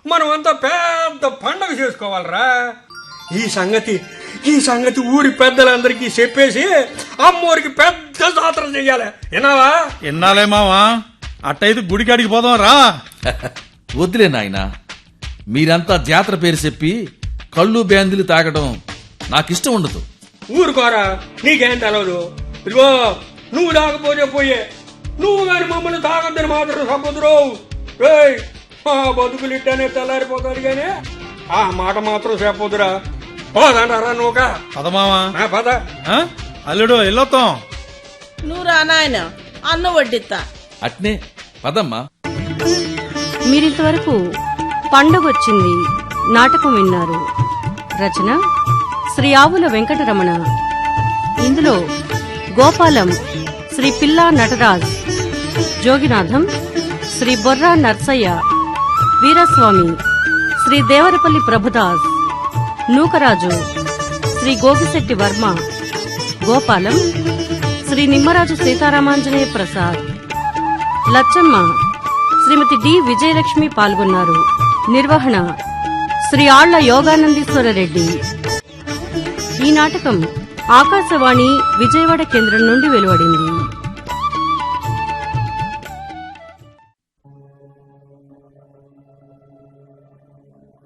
మనమంతా పెద్ద పండగ చేసుకోవాలరా. ఈ సంగతి ఊరి పెద్దలందరికీ చెప్పేసి అమ్మోరికి పెద్ద జాతర చెయ్యాలి. విన్నావా? ఎన్నాలే మావా, అట్టయితే గుడికాడికి పోదాం రా. వద్దులే నాయనా, మీరంతా జాతర పేరు చెప్పి కళ్ళు బ్యాందిలు తాగడం నాకిష్టం ఉండదు. ఊరుకోరా, నీకేం తెలవదు. ఇదిగో, నువ్వు తాగపోతే పోయే, నువ్వు గాని మమ్మల్ని తాగద్దని మాత్రం సముద్రం. రేయ్, మా బతుకులు ఇట్టనే తెల్లారిపోతాడు గానీ ఆ మాట మాత్రం చెప్పొద్దురా. పోదంటారా నువ్వుక? పద మావా. పద. ఆ? అల్లుడు వెళ్ళొత్తాం. నువ్వు రా నాయన, అన్నం వడ్డిస్తా. అట్నే పదమ్మా. మీరింతవరకు పండగొచ్చింది నాటకం విన్నారు. రచన శ్రీ ఆవుల వెంకటరమణ. ఇందులో గోపాలం శ్రీ పిల్లా నటరాజ్, జోగినాథం శ్రీ బొర్రా నర్సయ్య, వీరస్వామి శ్రీ దేవరపల్లి ప్రభుదాస్, నూకరాజు శ్రీ గోగిశెట్టి వర్మ, గోపాలం శ్రీ నిమ్మరాజు సీతారామాంజనేయ ప్రసాద్, లచ్చమ్మ శ్రీమతి డి విజయలక్ష్మి పాల్గొన్నారు. నిర్వహణ శ్రీ ఆళ్ల యోగానందీశ్వర రెడ్డి. ఈ నాటకం ఆకాశవాణి విజయవాడ కేంద్రం నుండి వెలువడింది.